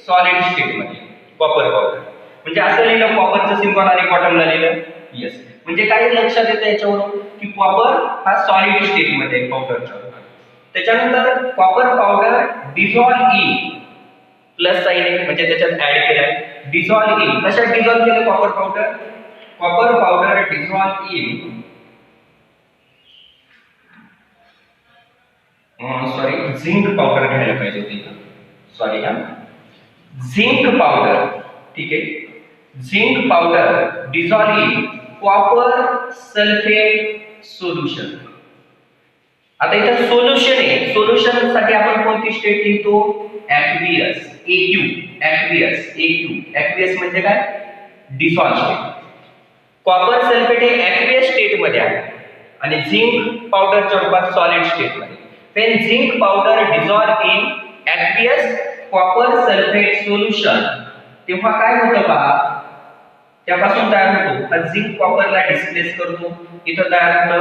सॉलिड स्टेट मध्ये कॉपर पावडर. म्हणजे असं लिहिलं कॉपरचं सिम्बॉल आणि बॉटमला लिहिलं यस. म्हणजे काय लक्षात येतं याच्यावरून की कॉपर हा सॉलिड स्टेट मध्ये पावडरच्या. त्याच्यानंतर copper powder dissolve in plus sign आहे म्हणजे त्याच्यात ऍड केलाय डिझॉल्व इन. कशात डिझॉल्व केलं copper powder dissolve in zinc powder घ्यायला पाहिजे होती. सॉरी हा झिंक पावडर. ठीक आहे. Zinc powder dissolve in copper sulphate solution. आता इथं सोल्युशन आहे. सोल्युशन साठी आपण कोणती स्टेट लिहितो? ऍक्वियस. ऍक्वियस म्हणजे काय? Dissolve state. कॉपर सल्फेट हे ऍक्वियस स्टेट मध्ये आहे आणि झिंक पावडरच्या रूपात सॉलिड स्टेट मध्ये. when zinc powder dissolve in aqueous copper sulfate solution तेव्हा काय होतं पहा त्यापासून तयार होतो हा झिंक कॉपरला डिस्प्लेस करतो. इथं तयार होतं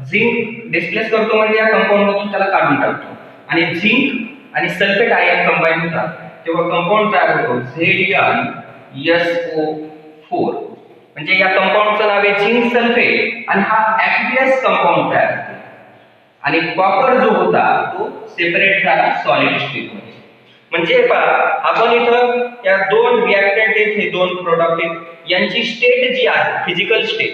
झिंक डिस्प्लेस करतो म्हणजे या कंपाऊंड मधून त्याला काढून टाकतो आणि झिंक आणि सल्फेट आयन कंबाईन होतात तेव्हा कंपाऊंड तयार होतो ZnSO4. म्हणजे या कंपाऊंडचं नाव आहे झिंक सल्फेट आणि हा ऍक्वियस कंपाऊंड तयार होतो. आणि कॉपर जो होता तो सेपरेट झाला सॉलिड स्टेट मध्ये. म्हणजे पहा आपण इथं या दोन रिॲक्टंट आहेत हे दोन प्रोडक्ट आहेत यांची स्टेट जी आहे फिजिकल स्टेट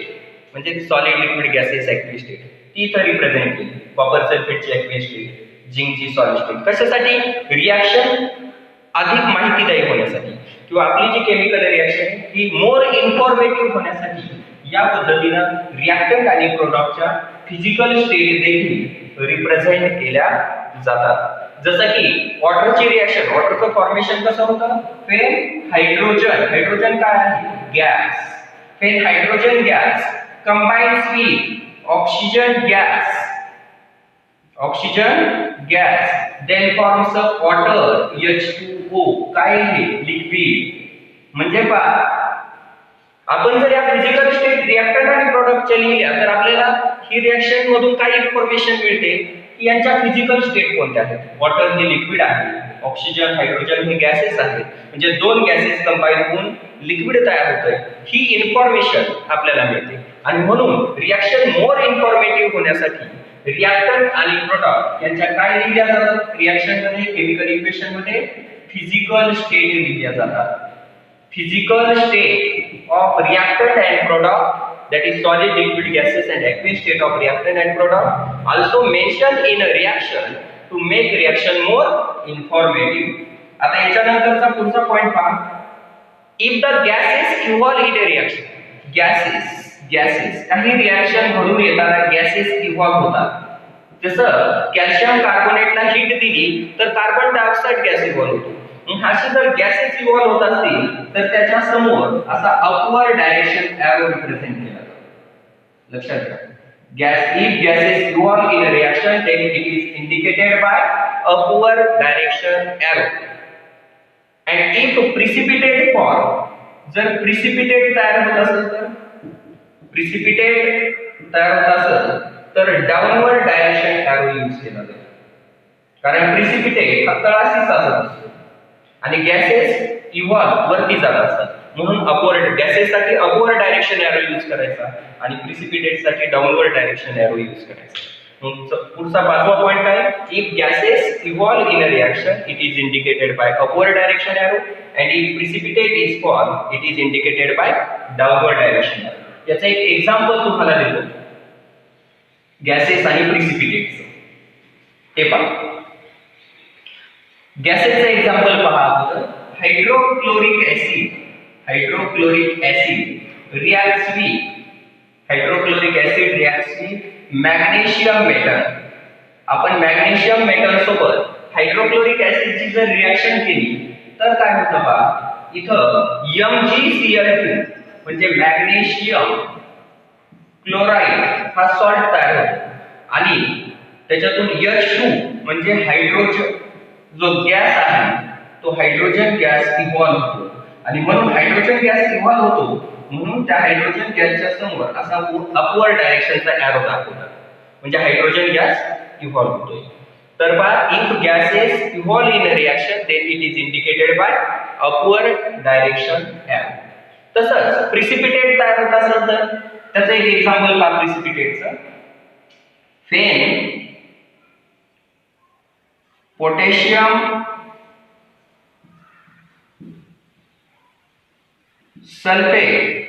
म्हणजे solid liquid gases active state ती इथं रिप्रेझेंट केली. कॉपर सल्फेटची ऍक्टिव्ह स्टेट झिंकची सॉलिड स्टेट. कशासाठी? रिॲक्शन अधिक माहितीदायी होण्यासाठी किंवा आपली जी केमिकल रिॲक्शन आहे ती मोर इन्फॉर्मेटिव्ह होण्यासाठी या पद्धतीनं रिॲक्टंट आणि प्रोडक्टच्या फिजिकल स्टेट देखील रिप्रेझेंट केल्या जातात. जसं की वॉटरची रिॲक्शन वॉटरचं फॉर्मेशन कसं होतं? when हायड्रोजन काय आहे? Gas. when hydrogen gas combines with oxygen gas then forms a water H2O. काय आहे? लिक्विड. म्हणजे पहा आपण जर या फिजिकल स्टेट रिॲक्टंट आणि प्रोडक्टच्या लिहिल्या तर आपल्याला ही रिॲक्शन मधून काय इन्फॉर्मेशन मिळते की यांच्या फिजिकल स्टेट कोणत्या आहेत. वॉटर हे लिक्विड आहे, ऑक्सिजन हायड्रोजन हे गॅसेस आहेत. म्हणजे दोन गॅसेस कंबाईन होऊन लिक्विड तयार होतंय ही इन्फॉर्मेशन आपल्याला मिळते. आणि म्हणून रिॲक्शन मोर इन्फॉर्मेटिव्ह होण्यासाठी रिॲक्टंट आणि प्रोडक्ट यांच्या काय लिहिल्या जातात रिॲक्शन मध्ये केमिकल इक्वेशन मध्ये? फिजिकल स्टेट लिहिल्या जातात. Physical state of reactant and product, that is solid, liquid, gases and aqueous state of reactant and product also mentioned in a reaction to make reaction more informative. आता याच्यानंतरचा पुढचा पॉइंट पहा. If the gases involved in a reaction, gases काही रिॲक्शन घडून येताना गॅसेस इव्हॉल्व होतात. जसं कॅल्शियम कार्बोनेटला हीट दिली तर कार्बन डायऑक्साइड गॅस इव्हॉल्व होतो. असे जर गॅसेस इव्हॉल्व होत असतील तर त्याच्या समोर असा अपवर्ड डायरेक्शन एरो रिप्रेझेंट केला जातो. लक्षात घ्या. if gases evolve in a reaction then it is indicated by upward direction arrow. and if precipitate form जर precipitate तयार होत असेल तर डाउनवर्ड डायरेक्शन एरो यूज केला जातो. कारण precipitate हा तळाशी साचत असतो आणि गॅसेस इव्हॉल्व वरती जात असतात म्हणून अपवर्ड गॅसेस साठी अपवर्ड डायरेक्शन एरो यूज करायचा आणि प्रिसिपिटेट साठी डाउनवर्ड डायरेक्शन एरो यूज करायचा. पुढचा पाचवा पॉइंट काय? If gases evolve in a reaction it is indicated by upward direction arrow and if precipitate is form it is indicated bye downward direction arrow. याचा एक एक्झाम्पल तुम्हाला देतो गॅसेस आणि प्रिसिपिटेटचं. हे पहा गॅसेसचं एक्झाम्पल पहा. Hydrochloric acid reacts with hydrochloric acid reacts with magnesium metal. आपण मॅग्नेशियम मेटल सोबत हायड्रोक्लोरिक ऍसिडची जर रिॲक्शन केली तर काय होतं बा, इथं MgCl2 म्हणजे मॅग्नेशियम क्लोराईड हा सॉल्ट तयार होतो आणि त्याच्यातून H2 म्हणजे हायड्रोजन जो गॅस आहे तो हायड्रोजन गॅस इव्हॉल्व होतो आणि म्हणून हायड्रोजन गॅस इव्हॉल्व होतो म्हणून त्या हायड्रोजन गॅसच्या समोर असा अपवर्ड डायरेक्शनचा एरो दाखवतात म्हणजे हायड्रोजन गॅस इव्हॉल्व होतोय. तर बा if gases evolve in a reaction then it is indicated by upward direction arrow. तसंच प्रिसिपिटेट तयार होत असेल तर त्याचं एक एक्झाम्पल पहा प्रिसिपिटेटचं. फेन, potassium sulphate,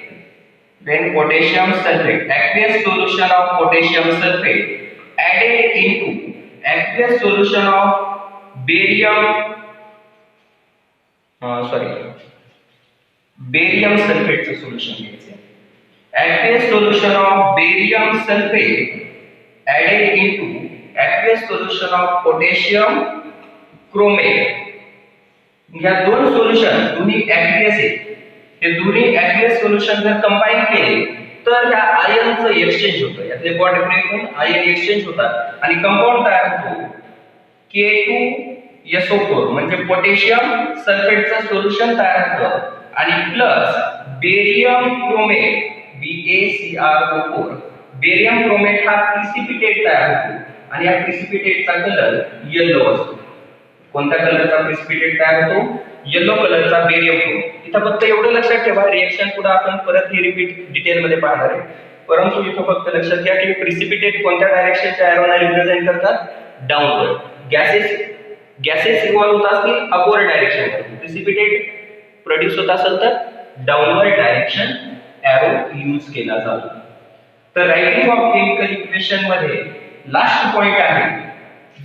then potassium sulfate, aqueous solution of potassium sulfate added into aqueous solution of barium sulfate चं सोल्युशन घ्यायचं. aqueous solution of barium sulfate added into aqueous solution of potassium chromate. या दोन सोल्युशन दोन्ही aqueous आहेत. हे दोन्ही aqueous सोल्युशन जर कंबाईन केले तर ह्या आयनचं एक्सचेंज होतं. यातले बॉन्ड ब्रेक होऊन आयन एक्सचेंज होतात आणि कंपाऊंड तयार होतो K2SO4 म्हणजे पोटॅशियम सल्फेटचं सोल्युशन तयार होतं आणि plus barium chromate BaCrO4. Barium chromate हा प्रिसिपिटेट तयार होतो आणि या प्रिसिपिटेटचा कलर येलो असतो. कोणत्या कलरचा प्रिसिपिटेट तयार होतो? येलो कलरचा बेरियम क्रोमेट. इथं फक्त एवढं लक्षात ठेवा, रिएक्शन पुढे आपण परत ही रिपीट डिटेल मध्ये पाहणार आहे, परंतु इथं फक्त लक्षात घ्या की प्रिसिपिटेट कोणत्या डायरेक्शनच्या एरोला रिप्रेझेंट करतात? डाउनवर्ड. गॅसेस इव्हॉल्व होत असतील अपवर्ड डायरेक्शन, प्रिसिपिटेट प्रोड्यूस होत असेल तर डाउनवर्ड डायरेक्शन एरो यूज केला जातो. तर रायटिंग ऑफ केमिकल इक्वेशन मध्ये लास्ट पॉइंट आहे,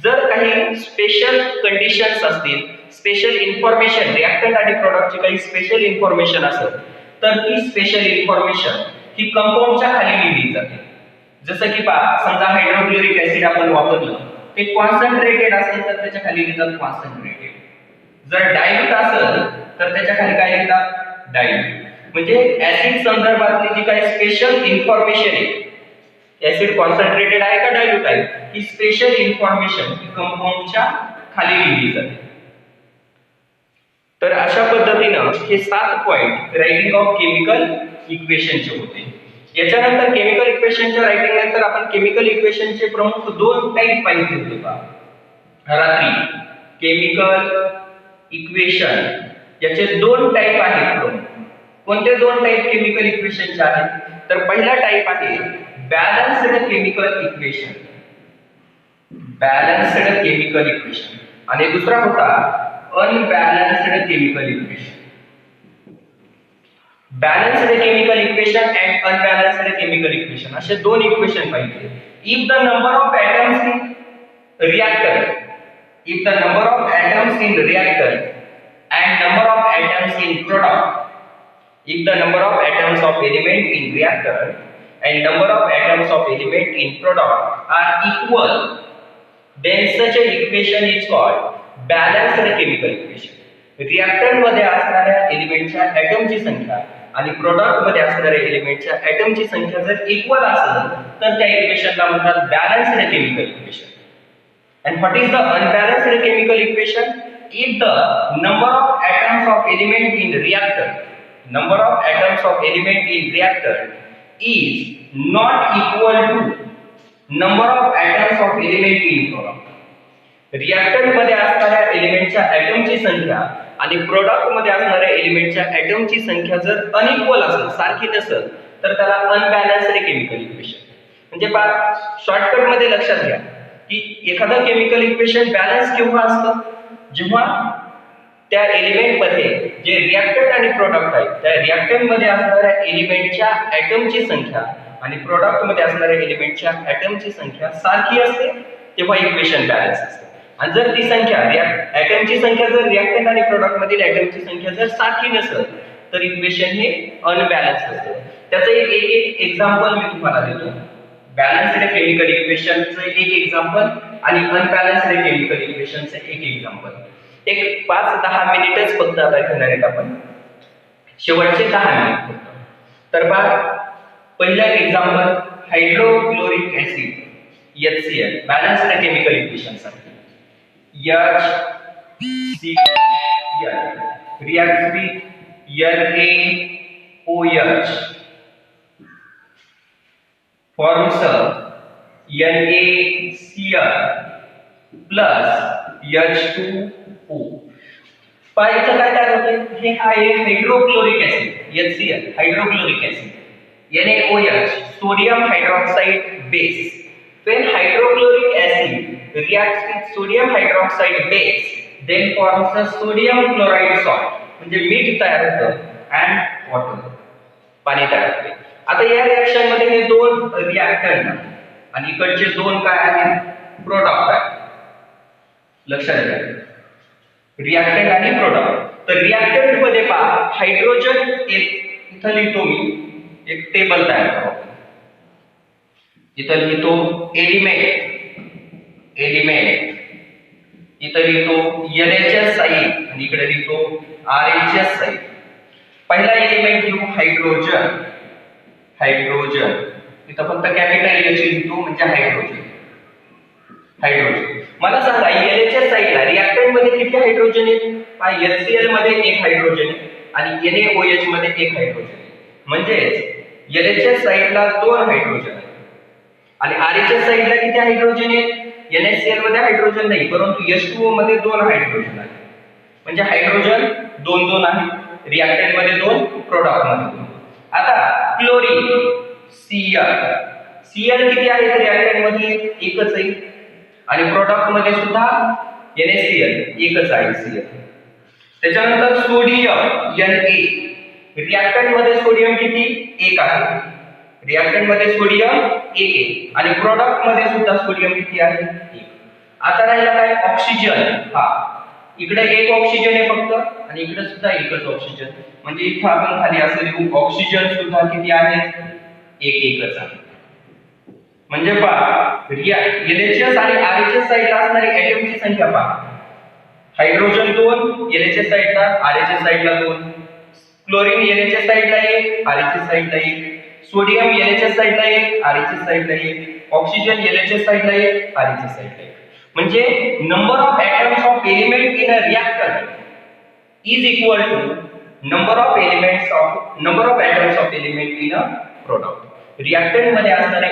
जर काही स्पेशल कंडिशन्स असतील, स्पेशल इन्फॉर्मेशन रिएक्टंट आणि प्रोडक्टची काही स्पेशल इन्फॉर्मेशन असेल तर ती स्पेशल इन्फॉर्मेशन ही कंपाऊंडच्या खाली लिहिली जाते. जसं की पहा, समजा हायड्रोक्लोरिक ऍसिड आपण वापरलं, ते कॉन्सन्ट्रेटेड असेल तर त्याच्या खाली लिहितात कॉन्सन्ट्रेटेड. जर डायल्यूट असेल तर त्याच्या खाली काय लिहितात? डायल्यूट. म्हणजे ऍसिड संदर्भातली जी काही स्पेशल इन्फॉर्मेशन आहे, ऍसिड कॉन्सन्ट्रेटेड आहे का डायल्यूट आहे, ही स्पेशल इन्फॉर्मेशन ही कंपाऊंडच्या खाली लिहिली जाते. तर अशा पद्धतीनं हे 7 पॉइंट रायटिंग ऑफ केमिकल इक्वेशनचे होते. याच्यानंतर केमिकल इक्वेशनच्या रायटिंग नंतर आपण केमिकल इक्वेशनचे प्रमुख 2 टाइप पाहिजे होते पहा रात्री. केमिकल इक्वेशन याचे 2 टाइप आहेत प्रमुख. कोणते 2 टाइप केमिकल इक्वेशनचे आहेत? तर पहिला टाइप आहे balanced chemical equation, balanced chemical equation, आणि दुसरा होता unbalanced chemical equation. Balanced chemical equation and unbalanced chemical equation असे 2 इक्वेशन पाहिजे. If the number of atoms in reactor, if the number of atoms in reactor and number of atoms in product, if the number of atoms of element in reactor and number of atoms of element in product are equal, then such an equation is called balanced chemical equation. Reactor मध्ये असणाऱ्या एलिमेंटच्या ऍटमची संख्या आणि प्रोडक्ट मध्ये असणाऱ्या एलिमेंटच्या ऍटमची संख्या जर इक्वल असेल तर त्या इक्वेशनला म्हणतात balanced chemical equation. And what is the unbalanced chemical equation? If the number of atoms of element in reactor, number of atoms of element in reactor is not equal to number of atoms of element in product. Reactor मध्ये असणाऱ्या एलिमेंटच्या ऍटमची संख्या आणि प्रोडक्ट मध्ये असणाऱ्या एलिमेंटच्या ऍटमची संख्या जर अनइक्वल असेल, सारखी नसेल, तर त्याला अनबॅलन्स्ड केमिकल इक्वेशन. म्हणजे शॉर्टकट मध्ये लक्षात घ्या की एखादं केमिकल इक्वेशन बॅलन्स केव्हा असतं? जेव्हा त्या एलिमेंट मध्ये जे रिएक्टंट आणि प्रोडक्ट आहे त्या रिएक्टंट मध्ये असणाऱ्या एलिमेंटच्या ऍटमची संख्या आणि प्रोडक्ट मध्ये असणाऱ्या एलिमेंटच्या ऍटमची संख्या सारखी असते, तेव्हा इक्वेशन बॅलन्स असते. आणि जर ती संख्या ऍटमची संख्या जर रिएक्टंट आणि प्रोडक्ट मधील ऍटमची संख्या जर सारखी नसेल तर इक्वेशन हे अनबॅलन्स असतं. त्याचं एक एक्झाम्पल मी तुम्हाला देतो. बॅलन्स्ड केमिकल इक्वेशनचं एक एक्झाम्पल आणि अनबॅलन्स्ड केमिकल इक्वेशनचं एक एक्झाम्पल. एक 5-10 मिनिटच फक्त आता घेणार आहेत आपण, शेवटचे 10 मिनिट फक्त. तर पहा, पहिलं example hydrochloric acid HCl balanced chemical equation साठी HCl reacts with NaOH forms NaCl plus H2O. पाहिजे काय तयार होते, हे आहे hydrochloric acid HCl hydrochloric acid, NaOH sodium hydroxide base. When hydrochloric acid reacts with sodium hydroxide base, then forms a sodium chloride salt, म्हणजे मीठ तयार होतं and water, पाणी तयार होते. आता या रिएक्शन मध्ये हे दोन रिएक्टंट आणि इकडचे दोन काय आहेत, प्रोडक्ट आहेत. लक्षात घ्या, रिएक्टंट आणि प्रोडक्ट. तर रिएक्टंट मध्ये पहा, हायड्रोजन इथं लिहितो मी, एक टेबल तयार करू. इथं लिहितो एलिमेंट, इथं लिहितो NHS साइड आणि इकडे लिहितो RHS साइड. पहिला एलिमेंट घेऊ हायड्रोजन, इथं फक्त कॅपिटल H लिहितो म्हणजे हायड्रोजन. मला सांगा NHS साइडला रिएक्टंट मध्ये किती हायड्रोजन आहेत? HCl मध्ये एक हायड्रोजन आणि NaOH मध्ये एक हायड्रोजन, म्हणजे NHS साइडला 2 हायड्रोजन आणि RHS साइडला किती हायड्रोजन आहेत? NaCl मध्ये हायड्रोजन नाही, परंतु H2O मध्ये 2 हायड्रोजन आहेत. म्हणजे हायड्रोजन 2 आहे, रिएक्टंट मध्ये 2, प्रोडक्ट मध्ये 2. आता क्लोरीन Cl किती आहेत? रिएक्टंट मध्ये एकच आहे आणि प्रोडक्ट मध्ये सुद्धा NaCl एकच आहे Cl. त्याच्यानंतर सोडियम Na, रिएक्टंट मध्ये सोडियम किती? 1 आहे. रिएक्टंट मध्ये सोडियम 1 आहे आणि प्रोडक्ट मध्ये सुद्धा सोडियम किती आहे? 1. आता राहिला काय? ऑक्सिजन. इकडे एक ऑक्सिजन आहे फक्त आणि इकडे सुद्धा एकच ऑक्सिजन, म्हणजे इथं आपण खाली असं लिहू ऑक्सिजन सुद्धा किती आहे? एकच आहे. म्हणजे पहा, NHS आणि RHS साइडला असणारी ऍटमची संख्या पहा, हायड्रोजन 2 NHS साइडला, RHS साइडला 2, क्लोरीन NHS साइडला 1, RHS साइडला 1, सोडियम NHS साइडला 1, RHS साइडला 1, ऑक्सिजन NHS साइडला 1, RHS साइडला 1. म्हणजे number of atoms of element in a reactor is equal to number of atoms of element in a product. Reactant मध्ये असणाऱ्या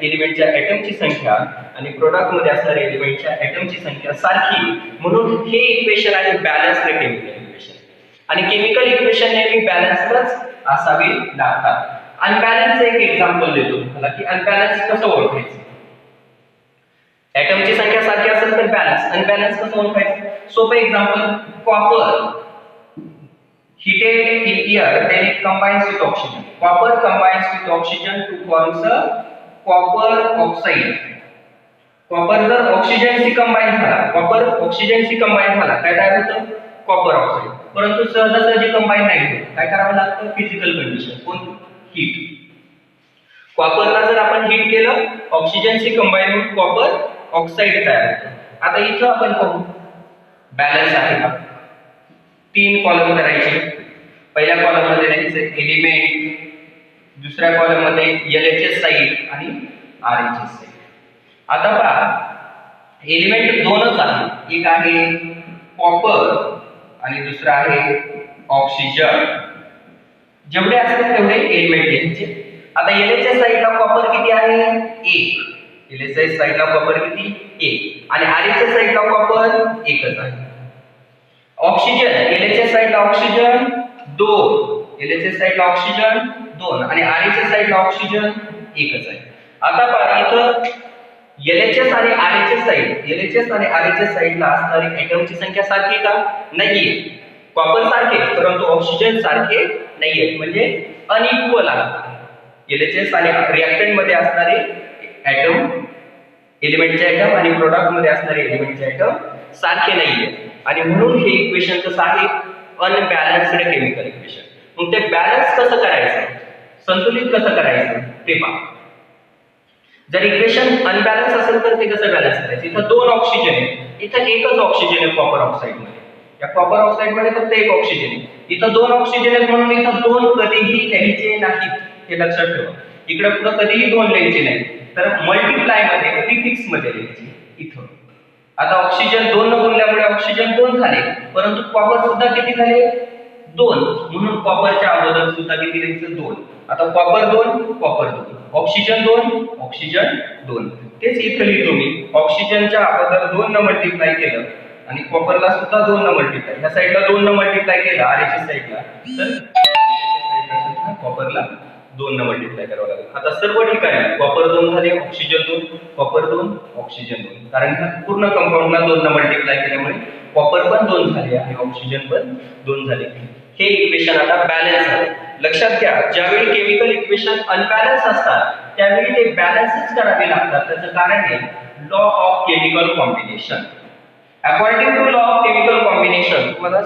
एलिमेंटच्या ऍटमची संख्या आणि प्रोडक्ट मध्ये असणाऱ्या एलिमेंटच्या ऍटमची संख्या सारखी, म्हणून हे इक्वेशन आहे बॅलन्स्ड केमिकल इक्वेशन. आणि केमिकल इक्वेशन नेहमी बॅलन्सडच असावे लागतात. अनबॅलन्स एक एक्झाम्पल देतो तुम्हाला की अनबॅलन्स कसं ओळखायचं. ऍटमची संख्या सारखी असेल तर बॅलन्स, अनबॅलन्स कसं ओळखायचं? सोपं example, copper heated in air, then it combines with oxygen. Copper combines with oxygen to forms a copper oxide. Copper जर ऑक्सिजनशी कंबाईन झाला, काय तयार होतं? Copper oxide. परंतु सहजासहजी कंबाईन नाही होत, काय करावं लागतं? फिजिकल कंडिशन, कोण? हीट. कॉपरला जर आपण हीट केलं, ऑक्सिजनशी कंबाईन होऊन कॉपर ऑक्साईड तयार होतं. आता इथं आपण पाहू बॅलन्स आहे का? 3 कॉलम करायचे. पहिल्या कॉलम मध्ये लिहायचं एलिमेंट, दुसऱ्या कॉलम मध्ये LHS साइड आणि RHS साइड. आता पहा, एलिमेंट 2च आहे, एक आहे कॉपर आणि दुसरा आहे ऑक्सिजन. जेवढे असतील तेवढे एलिमेंट लिहायचे. आता LHS साइडला कॉपर किती आहे? 1. LHS साइडला कॉपर किती? 1 आणि RHS साइडला कॉपर एकच आहे. ऑक्सिजन LHS साइडला ऑक्सिजन 2, LHS साइडला ऑक्सिजन 2 आणि RHS साइडला ऑक्सिजन एकच आहे. आता पहा, इथं LHS आणि RHS साइडला असणारी ऍटमची संख्या सारखी का? नाहीये. कॉपर सारखे परंतु ऑक्सिजन सारखे नाहीये, म्हणजे अनइक्वल आहे. LHS आणि रिएक्टंट मध्ये असणारे ऍटम, एलिमेंटचे ऍटम आणि प्रोडक्ट मध्ये असणारे एलिमेंटचे ऍटम सारखे नाहीये आणि म्हणून हे इक्वेशन कसं आहे? Unbalanced chemical equation. मग ते बॅलन्स कसं करायचं, संतुलित कसं करायचं ते पहा. जर इक्वेशन अनबॅलन्स असेल तर ते कसं बॅलन्स करायचं. इथं 2 ऑक्सिजन आहे, इथं एकच ऑक्सिजन आहे कॉपर ऑक्साईड मध्ये. या कॉपर ऑक्साईड मध्ये फक्त एक ऑक्सिजन आहे. इथं 2 ऑक्सिजन आहेत म्हणून इथं 2 कधीही लिहायचे नाहीत, हे लक्षात ठेवा. इकडे पुढे कधीही 2 लिहायचे नाही, तर मल्टिप्लाय मध्ये प्रीफिक्स मध्ये लिहायचे इथं. आता ऑक्सिजन 2 न गुणल्यामुळे ऑक्सिजन 2 झाले, परंतु कॉपर सुद्धा किती झाले 2, म्हणून कॉपरच्या अगोदर सुद्धा किती लिहायचं 2. आता कॉपर 2 कॉपर 2, ऑक्सिजन 2 ऑक्सिजन 2. तेच इथे लिहितो मी, ऑक्सिजनच्या अगोदर 2 न मल्टिप्लाय केलं आणि कॉपरला सुद्धा 2 न मल्टिप्लाय, या साइडला 2 न मल्टिप्लाय केलं आरच्या साइडला, तर कॉपरला 2 न मल्टिप्लाय करावं लागेल. आता सर्व ठिकाणी कॉपर 2 झाले, ऑक्सिजन 2 कॉपर 2 ऑक्सिजन 2, कारण पूर्ण कंपाऊंडला 2 न मल्टिप्लाय केल्यामुळे कॉपर पण 2 झाले आणि ऑक्सिजन पण 2 झाले. हे इक्वेशन आता बॅलन्स आहे. लक्षात घ्या, ज्यावेळी केमिकल इक्वेशन अनबॅलन्स असतात त्यावेळी ते बॅलन्सच करावे लागतात. त्याचं कारण आहे law of chemical combination. According to law of chemical combination, तुम्हाला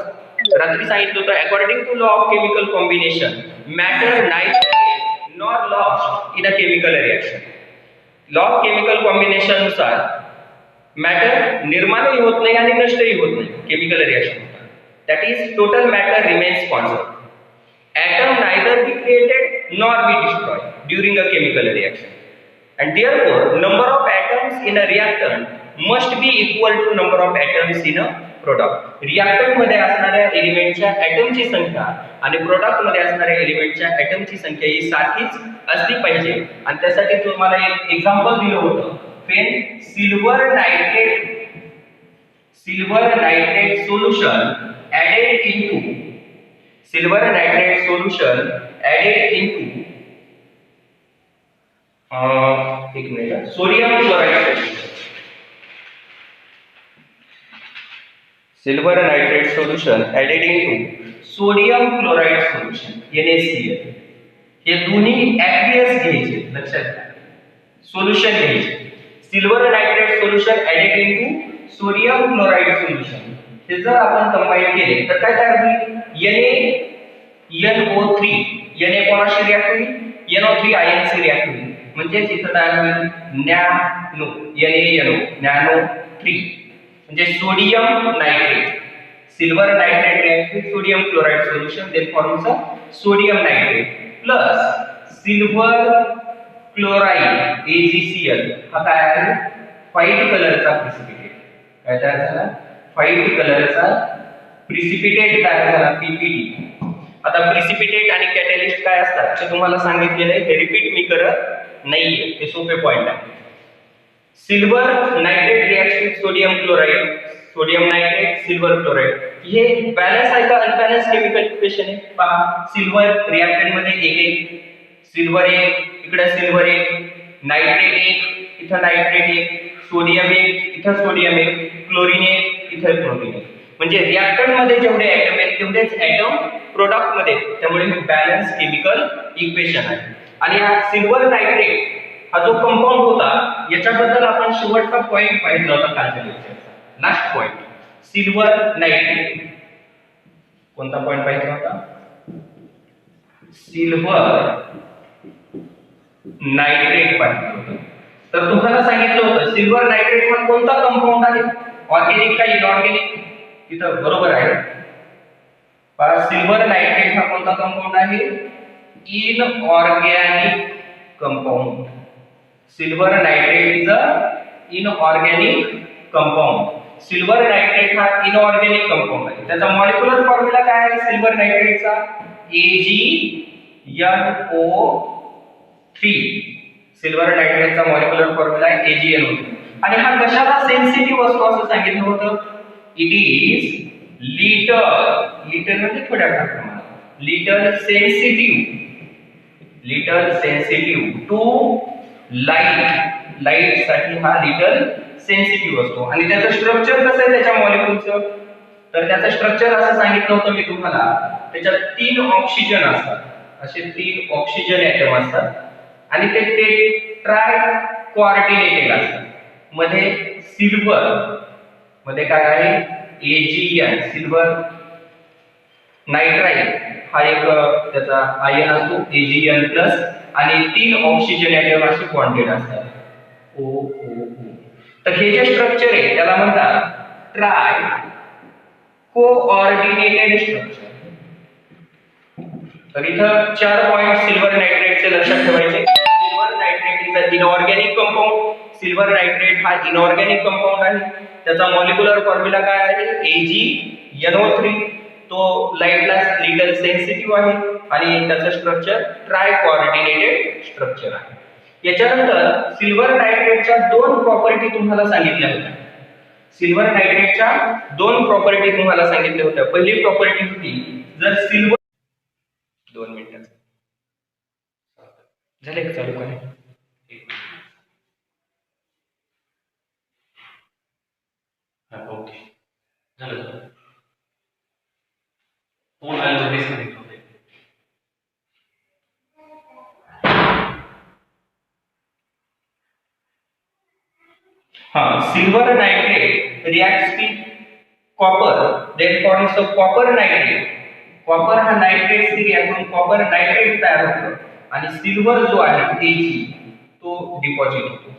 रात्री सांगितलं होतं, according to law of chemical combination matter neither nor lost in a chemical reaction. Law of chemical combination नुसार मॅटर निर्माणही होत नाही आणि नष्टही होत नाही chemical reaction. That is, total matter remains constant. Atom neither be created nor be destroyed during a chemical reaction. And therefore, number of atoms in a reactant must be equal to number of atoms in a product. Reactant मध्ये असणाऱ्या एलिमेंटच्या ॲटमची संख्या आणि प्रोडक्ट मध्ये असणाऱ्या एलिमेंटच्या ॲटमची संख्या ही सारखीच असली पाहिजे. आणि त्यासाठी तुम्हाला एक एक्झाम्पल दिलं होतं, when silver nitrate solution added into sodium chloride solution. Silver nitrate solution added into sodium chloride solution NaCl. हे दोन्ही aqueous घ्यायचे, लक्षात घ्या, सोल्युशन घ्यायचे. Silver nitrate solution added into sodium chloride solution, हे जर आपण कंबाईन केले तर काय तयार होईल, NaNO3. Na कोणाशी रिॲक्ट होईल, NO3 आयनशी रिॲक्ट होईल, म्हणजे इथं तयार होईल नॅनो, NaNO3, म्हणजे sodium nitrate. Silver nitrate react with sodium chloride solution, then forms a sodium nitrate plus silver chloride AgCl. हा काय आहे, व्हाईट कलरचा प्रिसिपिटेट. काय तयार झाला, व्हाईट कलरचा प्रिसिपिटेट तयार झाला, PPT. आता प्रिसिपिटेट आणि कॅटॅलिस्ट काय असतात ते तुम्हाला सांगितलेलं आहे, हे रिपीट मी करत नाहीये, ते सोपे पॉइंट आहे. Silver nitrate reacts with sodium chloride, sodium nitrate silver chloride. हे बॅलन्स आहे का अनबॅलन्स केमिकल इक्वेशन आहे पहा. सिल्वर रिएक्टंट मध्ये एक सिल्वर एक, इकडे सिल्वर एक, नायट्रेट एक, इथं नायट्रेट एक, सोडियम एक, इथं सोडियम एक, क्लोरीन एक, इथं क्लोरीन एक. म्हणजे रिएक्टंट मध्ये जेवढे ऍटम आहेत तेवढेच ऍटम प्रोडक्ट मध्ये, त्यामुळे हे बॅलन्स केमिकल इक्वेशन आहे. आणि हा सिल्वर नायट्रेट हा जो कंपाऊंड होता याच्याबद्दल आपण शेवटचा पॉइंट पाहिला होता कालच्या लेक्चरचा, लास्ट पॉइंट, सिल्वर नायट्रेट. कोणता पॉइंट पाहिला होता, सिल्वर नायट्रेट पाहिजे होतं. तर तुम्हाला सांगितलं होतं सिल्वर नायट्रेट हा कोणता कंपाऊंड आहे, ऑर्गॅनिक का इनऑर्गॅनिक, तिथं बरोबर आहे. सिल्वर नायट्रेट हा कोणता कंपाऊंड आहे, inorganic compound. Silver nitrate is a inorganic compound. Silver nitrate हा इनऑर्गॅनिक कंपाऊंड आहे. त्याचा मॉलिक्युलर फॉर्म्युला काय आहे सिल्वर नायट्रेटचा, AgNO3. सिल्वर नायट्रेटचा मॉलिक्युलर फॉर्म्युला आहे AgNO3. आणि हा कशाला सेन्सिटिव्ह असतो असं सांगितलं होतं, इट इज लिटल म्हणजे थोड्या प्रमाणात, लिटल सेन्सिटिव्ह टू लाईट साठी हा लिटल सेन्सिटिव्ह असतो. आणि त्याचं स्ट्रक्चर कसं आहे त्याच्या मॉलिक्युलचं, तर त्याचं स्ट्रक्चर असं सांगितलं होतं मी तुम्हाला, त्याच्यात 3 ऑक्सिजन असतात, असे 3 ऑक्सिजन ऍटम असतात आणि ते ट्राय कोऑर्डिनेटेड असतात. मध्ये सिल्वर मध्ये काय आहे, AgN, सिल्वर नायट्राइल हा एक त्याचा आयन असतो Ag+, आणि 3 ऑक्सिजन ऍटम असे बॉन्डेड असतात OOO. तर हे जे स्ट्रक्चर आहे त्याला म्हणतात ट्राय कोऑर्डिनेटेड स्ट्रक्चर. तर इथं 4 पॉइंट सिल्वर नायट्रेटचे लक्षात ठेवायचे. Silver nitrate is a inorganic compound. Silver nitrate हा इनऑर्गॅनिक कंपाऊंड आहे. त्याचा मॉलिक्युलर फॉर्म्युला काय आहे AgNO3. तो लाईटला लिटल सेन्सिटिव्ह आहे आणि त्याचं स्ट्रक्चर ट्राय कोऑर्डिनेटेड स्ट्रक्चर आहे. याच्यानंतर सिल्वर नायट्रेटच्या 2 प्रॉपर्टी तुम्हाला सांगितल्या होत्या. सिल्वर नायट्रेटच्या 2 प्रॉपर्टी तुम्हाला सांगितल्या होत्या. पहिली प्रॉपर्टी होती जर सिल्वर 2 मिनिटं झाले का चालू काय? ओके झालं. फोन आला डिस्कनेक्ट होते. Silver nitrate reacts with copper, then forms of copper nitrate. Copper हा नायट्रेट शी रिएक्ट करून कॉपर नायट्रेट तयार होतं आणि सिल्वर जो आहे Ag तो डिपॉझिट होतो.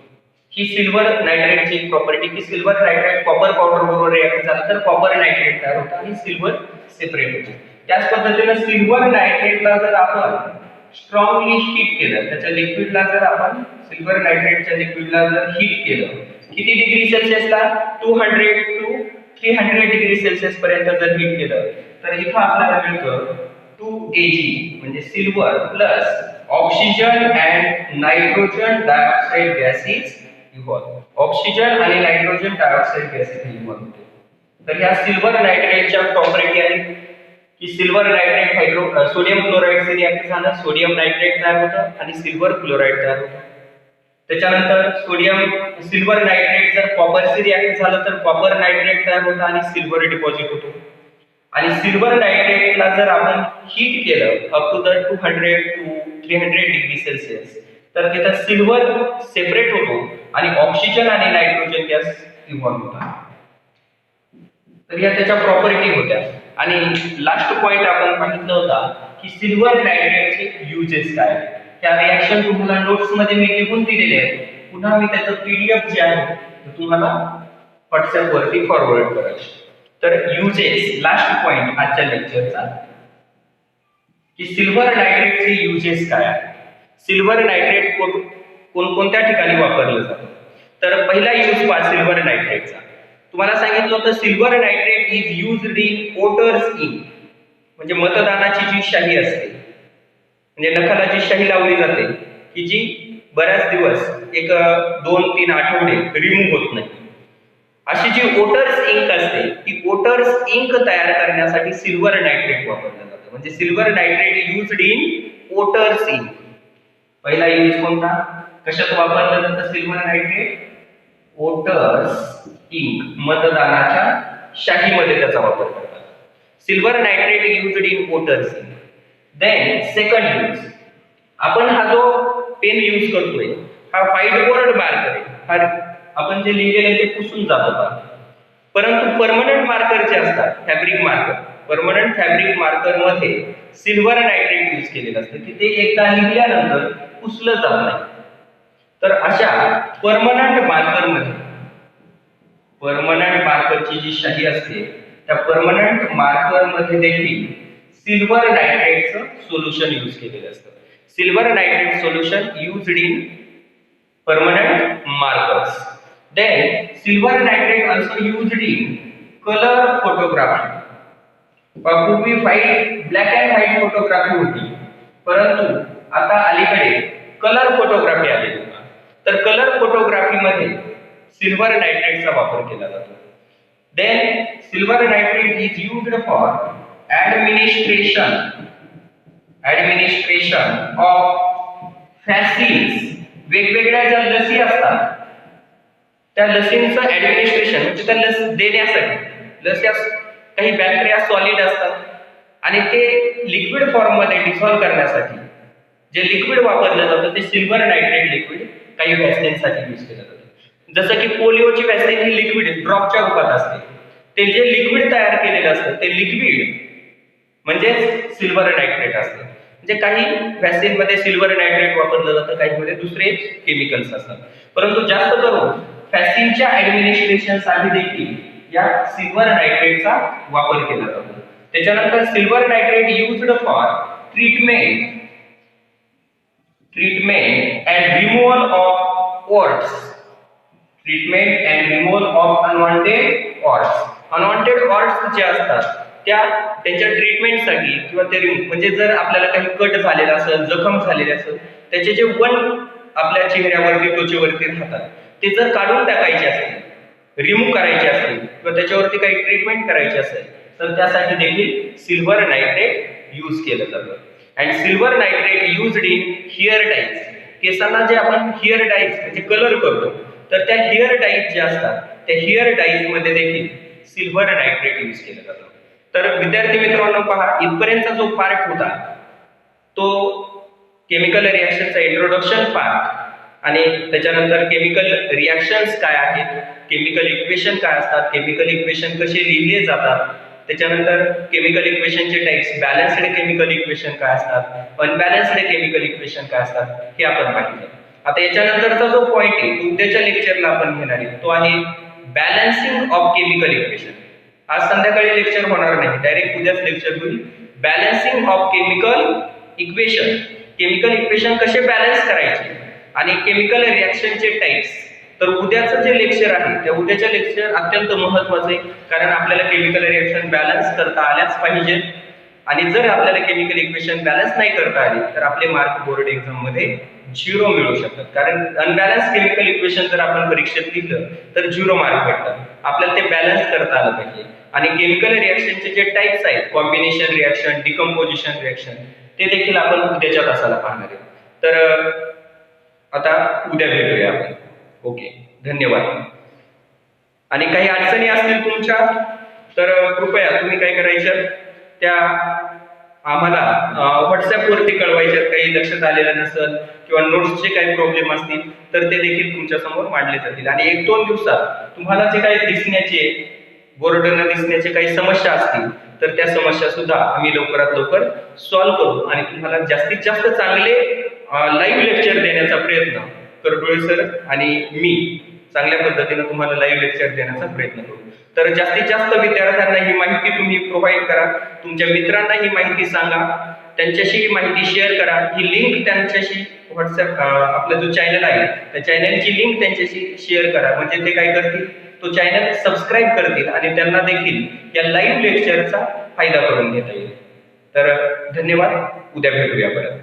ही सिल्वर नायट्रेटची प्रॉपर्टी की सिल्वर नायट्रेट कॉपर पावडर बरोबर रिएक्ट झालं तर कॉपर नायट्रेट तयार होतं आणि सिल्वर सेपरेट होतं. त्याच पद्धतीने सिल्वर नायट्रेटला जर आपण स्ट्रॉंगली हीट केलं, त्याच्या लिक्विडला जर आपण सिल्वर नायट्रेटच्या लिक्विडला जर हीट केलं, किती डिग्री सेल्सिअसला 200 टू 300 डिग्री सेल्सिअस पर्यंत जर हीट केलं तर इथं आपल्याला मिळतं 2Ag म्हणजे silver plus oxygen and nitrogen dioxide gases evolve. Oxygen आणि नायट्रोजन डायऑक्साइड गॅसेस इव्हॉल्व होते. तर ह्या सिल्वर नायट्रेटच्या प्रॉपर्टी आहेत की सिल्वर नायट्रेट सोडियम क्लोराईडचे रिएक्ट झालं, सोडियम नायट्रेट तयार होतं आणि सिल्वर क्लोराईड तयार होतं. त्याच्यानंतर सिल्वर नायट्रेट जर कॉपरशी रिएक्ट झालं तर कॉपर नायट्रेट तयार होतं आणि सिल्वर डिपॉझिट होतो. आणि सिल्वर नायट्रेटला जर आपण हीट केलं up to the 200 to 300 degree Celsius तर तिथं सिल्वर सेपरेट होतो आणि ऑक्सिजन आणि नायट्रोजन गॅस इव्हॉल्व होतात. तर या त्याच्या प्रॉपर्टी होत्या. आणि लास्ट पॉइंट आपण पाहिलं होता की सिल्वर नायट्रेटचे युजेस काय. त्या रिएक्शन तुम्हाला नोट्स मध्ये मी लिहून दिलेले आहेत. पुन्हा मी त्याचं PDF जे आहे ते तुम्हाला WhatsApp वरती फॉरवर्ड करायचे. तर युजेस लास्ट पॉइंट आजच्या लेक्चरचा की सिल्वर नायट्रेटचे युजेस काय आहे. सिल्वर नायट्रेट कोणत्या ठिकाणी वापरलं जातं. तर पहिला यूज पहा सिल्वर नायट्रेटचा. तुम्हाला सांगितलं होतं silver nitrate is used in voters ink. म्हणजे मतदानाची जी शाई असते, म्हणजे नखाला जी शाई लावली जाते की जी बऱ्याच दिवस 1-2-3 आठवडे रिमूव्ह होत नाही, अशी जी वोटर्स इंक असते ती वोटर्स इंक तयार करण्यासाठी सिल्वर नायट्रेट वापरलं जातं. म्हणजे silver nitrate used in voters ink. पहिला यूज कोणता, कशात वापरलं जातं सिल्वर नायट्रेट? वोटर्स इंक, मतदानाच्या शाहीमध्ये त्याचा वापर करतात. Silver nitrate used in voters ink. Then second use, आपण हा जो पेन यूज करतोय हा व्हाईट बोर्ड मार्कर आहे. हा आपण जे लिहिलेलं आहे ते पुसून जात होता. परंतु परमनंट मार्कर जे असतात, fabric marker, permanent fabric marker मध्ये सिल्वर नायट्रेट यूज केलेलं असतं की ते एकदा लिहिल्यानंतर पुसलं जात नाही. तर अशा परमनंट मार्कर मध्ये, परमनंट मार्करची जी शाई असते त्या परमनंट मार्कर मध्ये देखील सिल्वर नायट्रेटचं सोल्युशन यूज केलेलं असतं. Silver nitrate solution used in permanent markers. Then silver nitrate also used in color photography. पूर्वी ब्लॅक अँड व्हाईट फोटोग्राफी होती, परंतु आता अलीकडे कलर फोटोग्राफी आली. तर कलर फोटोग्राफी मध्ये सिल्वर नायट्रेटचा वापर केला जातो. Then silver nitrate is used for administration of vaccines. वेगवेगळ्या ज्या लसी असतात त्या लसींचं ऍडमिनिस्ट्रेशन म्हणजे त्या लस देण्यासाठी, लसी काही बॅक्टेरिया सॉलिड असतात आणि ते लिक्विड फॉर्म मध्ये डिसॉल्व्ह करण्यासाठी जे लिक्विड वापरलं जातं ते सिल्वर नायट्रेट लिक्विड काही वॅक्सिनसाठी यूज केलं जातं. जसं की पोलिओची वॅक्सिन ही लिक्विड ड्रॉपच्या रूपात असते. ते जे लिक्विड तयार केलेलं असतं ते लिक्विड म्हणजेच सिल्वर नायट्रेट असतं. म्हणजे काही व्हॅक्सिनमध्ये सिल्वर नायट्रेट वापरलं जातं, काहीमध्ये दुसरे केमिकल्स असतात. परंतु जास्त करून व्हॅक्सिनच्या ऍडमिनिस्ट्रेशनसाठी देखील या सिल्वर नायट्रेटचा वापर केला जातो. त्याच्यानंतर silver nitrate used for treatment and removal of arts. Treatment and removal of unwanted arts. Unwanted arts जे असतात त्यांच्या ट्रीटमेंटसाठी किंवा ते म्हणजे जर आपल्याला काही कट झालेला असेल, जखम झालेली असेल, त्याचे जे वण आपल्या चेहऱ्यावरती त्वचेवरती राहतात ते जर काढून टाकायचे असेल, रिमूव्ह करायचे असेल किंवा त्याच्यावरती काही ट्रीटमेंट करायची असेल तर त्यासाठी देखील सिल्वर नायट्रेट यूज केलं जातं. And silver nitrate used in hair dies. केसांना जे आपण हेअर डाईज म्हणजे कलर करतो तर त्या हेअर डाईज ज्या असतात त्या हेअर डाईज मध्ये देखील सिल्वर नायट्रेट यूज केलं जातं. तर विद्यार्थी मित्रांनो पहा, इथपर्यंतचा जो पार्ट होता तो केमिकल रिॲक्शनचा इंट्रोडक्शन पार्ट आणि त्याच्यानंतर केमिकल रिॲक्शन्स काय आहेत, केमिकल इक्वेशन काय असतात, केमिकल इक्वेशन कसे लिहिले जातात, त्याच्यानंतर केमिकल इक्वेशनचे टाइप्स, बॅलन्स्ड केमिकल इक्वेशन काय असतात, अनबॅलन्स्ड केमिकल इक्वेशन काय असतात हे आपण पाहिलं. आता याच्यानंतरचा जो पॉइंट आहे उद्याच्या लेक्चरला आपण घेणार आहे तो आहे बॅलन्सिंग ऑफ केमिकल इक्वेशन. आज संध्याकाळी लेक्चर होणार नाही, डायरेक्ट उद्याच लेक्चर होईल. Balancing of chemical equation, chemical equation कसे बॅलन्स करायचे आणि केमिकल रिॲक्शनचे टाइप्स. तर उद्याचं जे लेक्चर आहे त्या उद्याच्या लेक्चर अत्यंत महत्त्वाचं आहे, कारण आपल्याला केमिकल रिॲक्शन बॅलन्स करता आल्याच पाहिजे. आणि जर आपल्याला केमिकल इक्वेशन बॅलन्स नाही करता आली तर आपले मार्क बोर्ड एक्झाम मध्ये 0 मिळू शकतात. कारण अनबॅलन्स केमिकल इक्वेशन जर आपण परीक्षेत लिहिलं तर 0 मार्क भेटतात. आपल्याला ते बॅलन्स करता आलं पाहिजे. आणि केमिकल रिॲक्शनचे जे टाइप्स आहेत, कॉम्बिनेशन रिॲक्शन, डिकम्पोजिशन रिॲक्शन, ते देखील आपण उद्याच्या तासाला पाहणार आहे. तर आता उद्या भेटूया आपण. ओके, धन्यवाद. आणि काही अडचणी असतील तुमच्या तर कृपया तुम्ही काय करायचं, त्या आम्हाला व्हॉट्सअपवरती कळवायच्यात. काही लक्षात आलेलं नसेल किंवा नोट्सचे काही प्रॉब्लेम असतील तर ते देखील तुमच्या समोर मांडले जातील. आणि 1-2 दिवसात तुम्हाला जे काही दिसण्याचे, बोर्डनं दिसण्याचे काही समस्या असतील तर त्या समस्या सुद्धा आम्ही लवकरात लवकर सॉल्व्ह करू आणि तुम्हाला जास्तीत जास्त चांगले लाईव्ह लेक्चर देण्याचा प्रयत्न करडोळे सर आणि मी चांगल्या पद्धतीने तुम्हाला लाईव्ह लेक्चर देण्याचा प्रयत्न करू. तर जास्तीत जास्त विद्यार्थ्यांना ही माहिती तुम्ही प्रोव्हाइड करा, तुमच्या मित्रांना ही माहिती सांगा, त्यांच्याशी ही माहिती शेअर करा. ही लिंक त्यांच्याशी व्हॉट्सअप आपला जो चॅनल आहे त्या चॅनलची लिंक त्यांच्याशी शेअर करा, म्हणजे ते काय करतील, तो चॅनल सबस्क्राईब करतील आणि त्यांना देखील या लाईव्ह लेक्चरचा फायदा करून घेता येईल. तर धन्यवाद, उद्या भेटूया परत.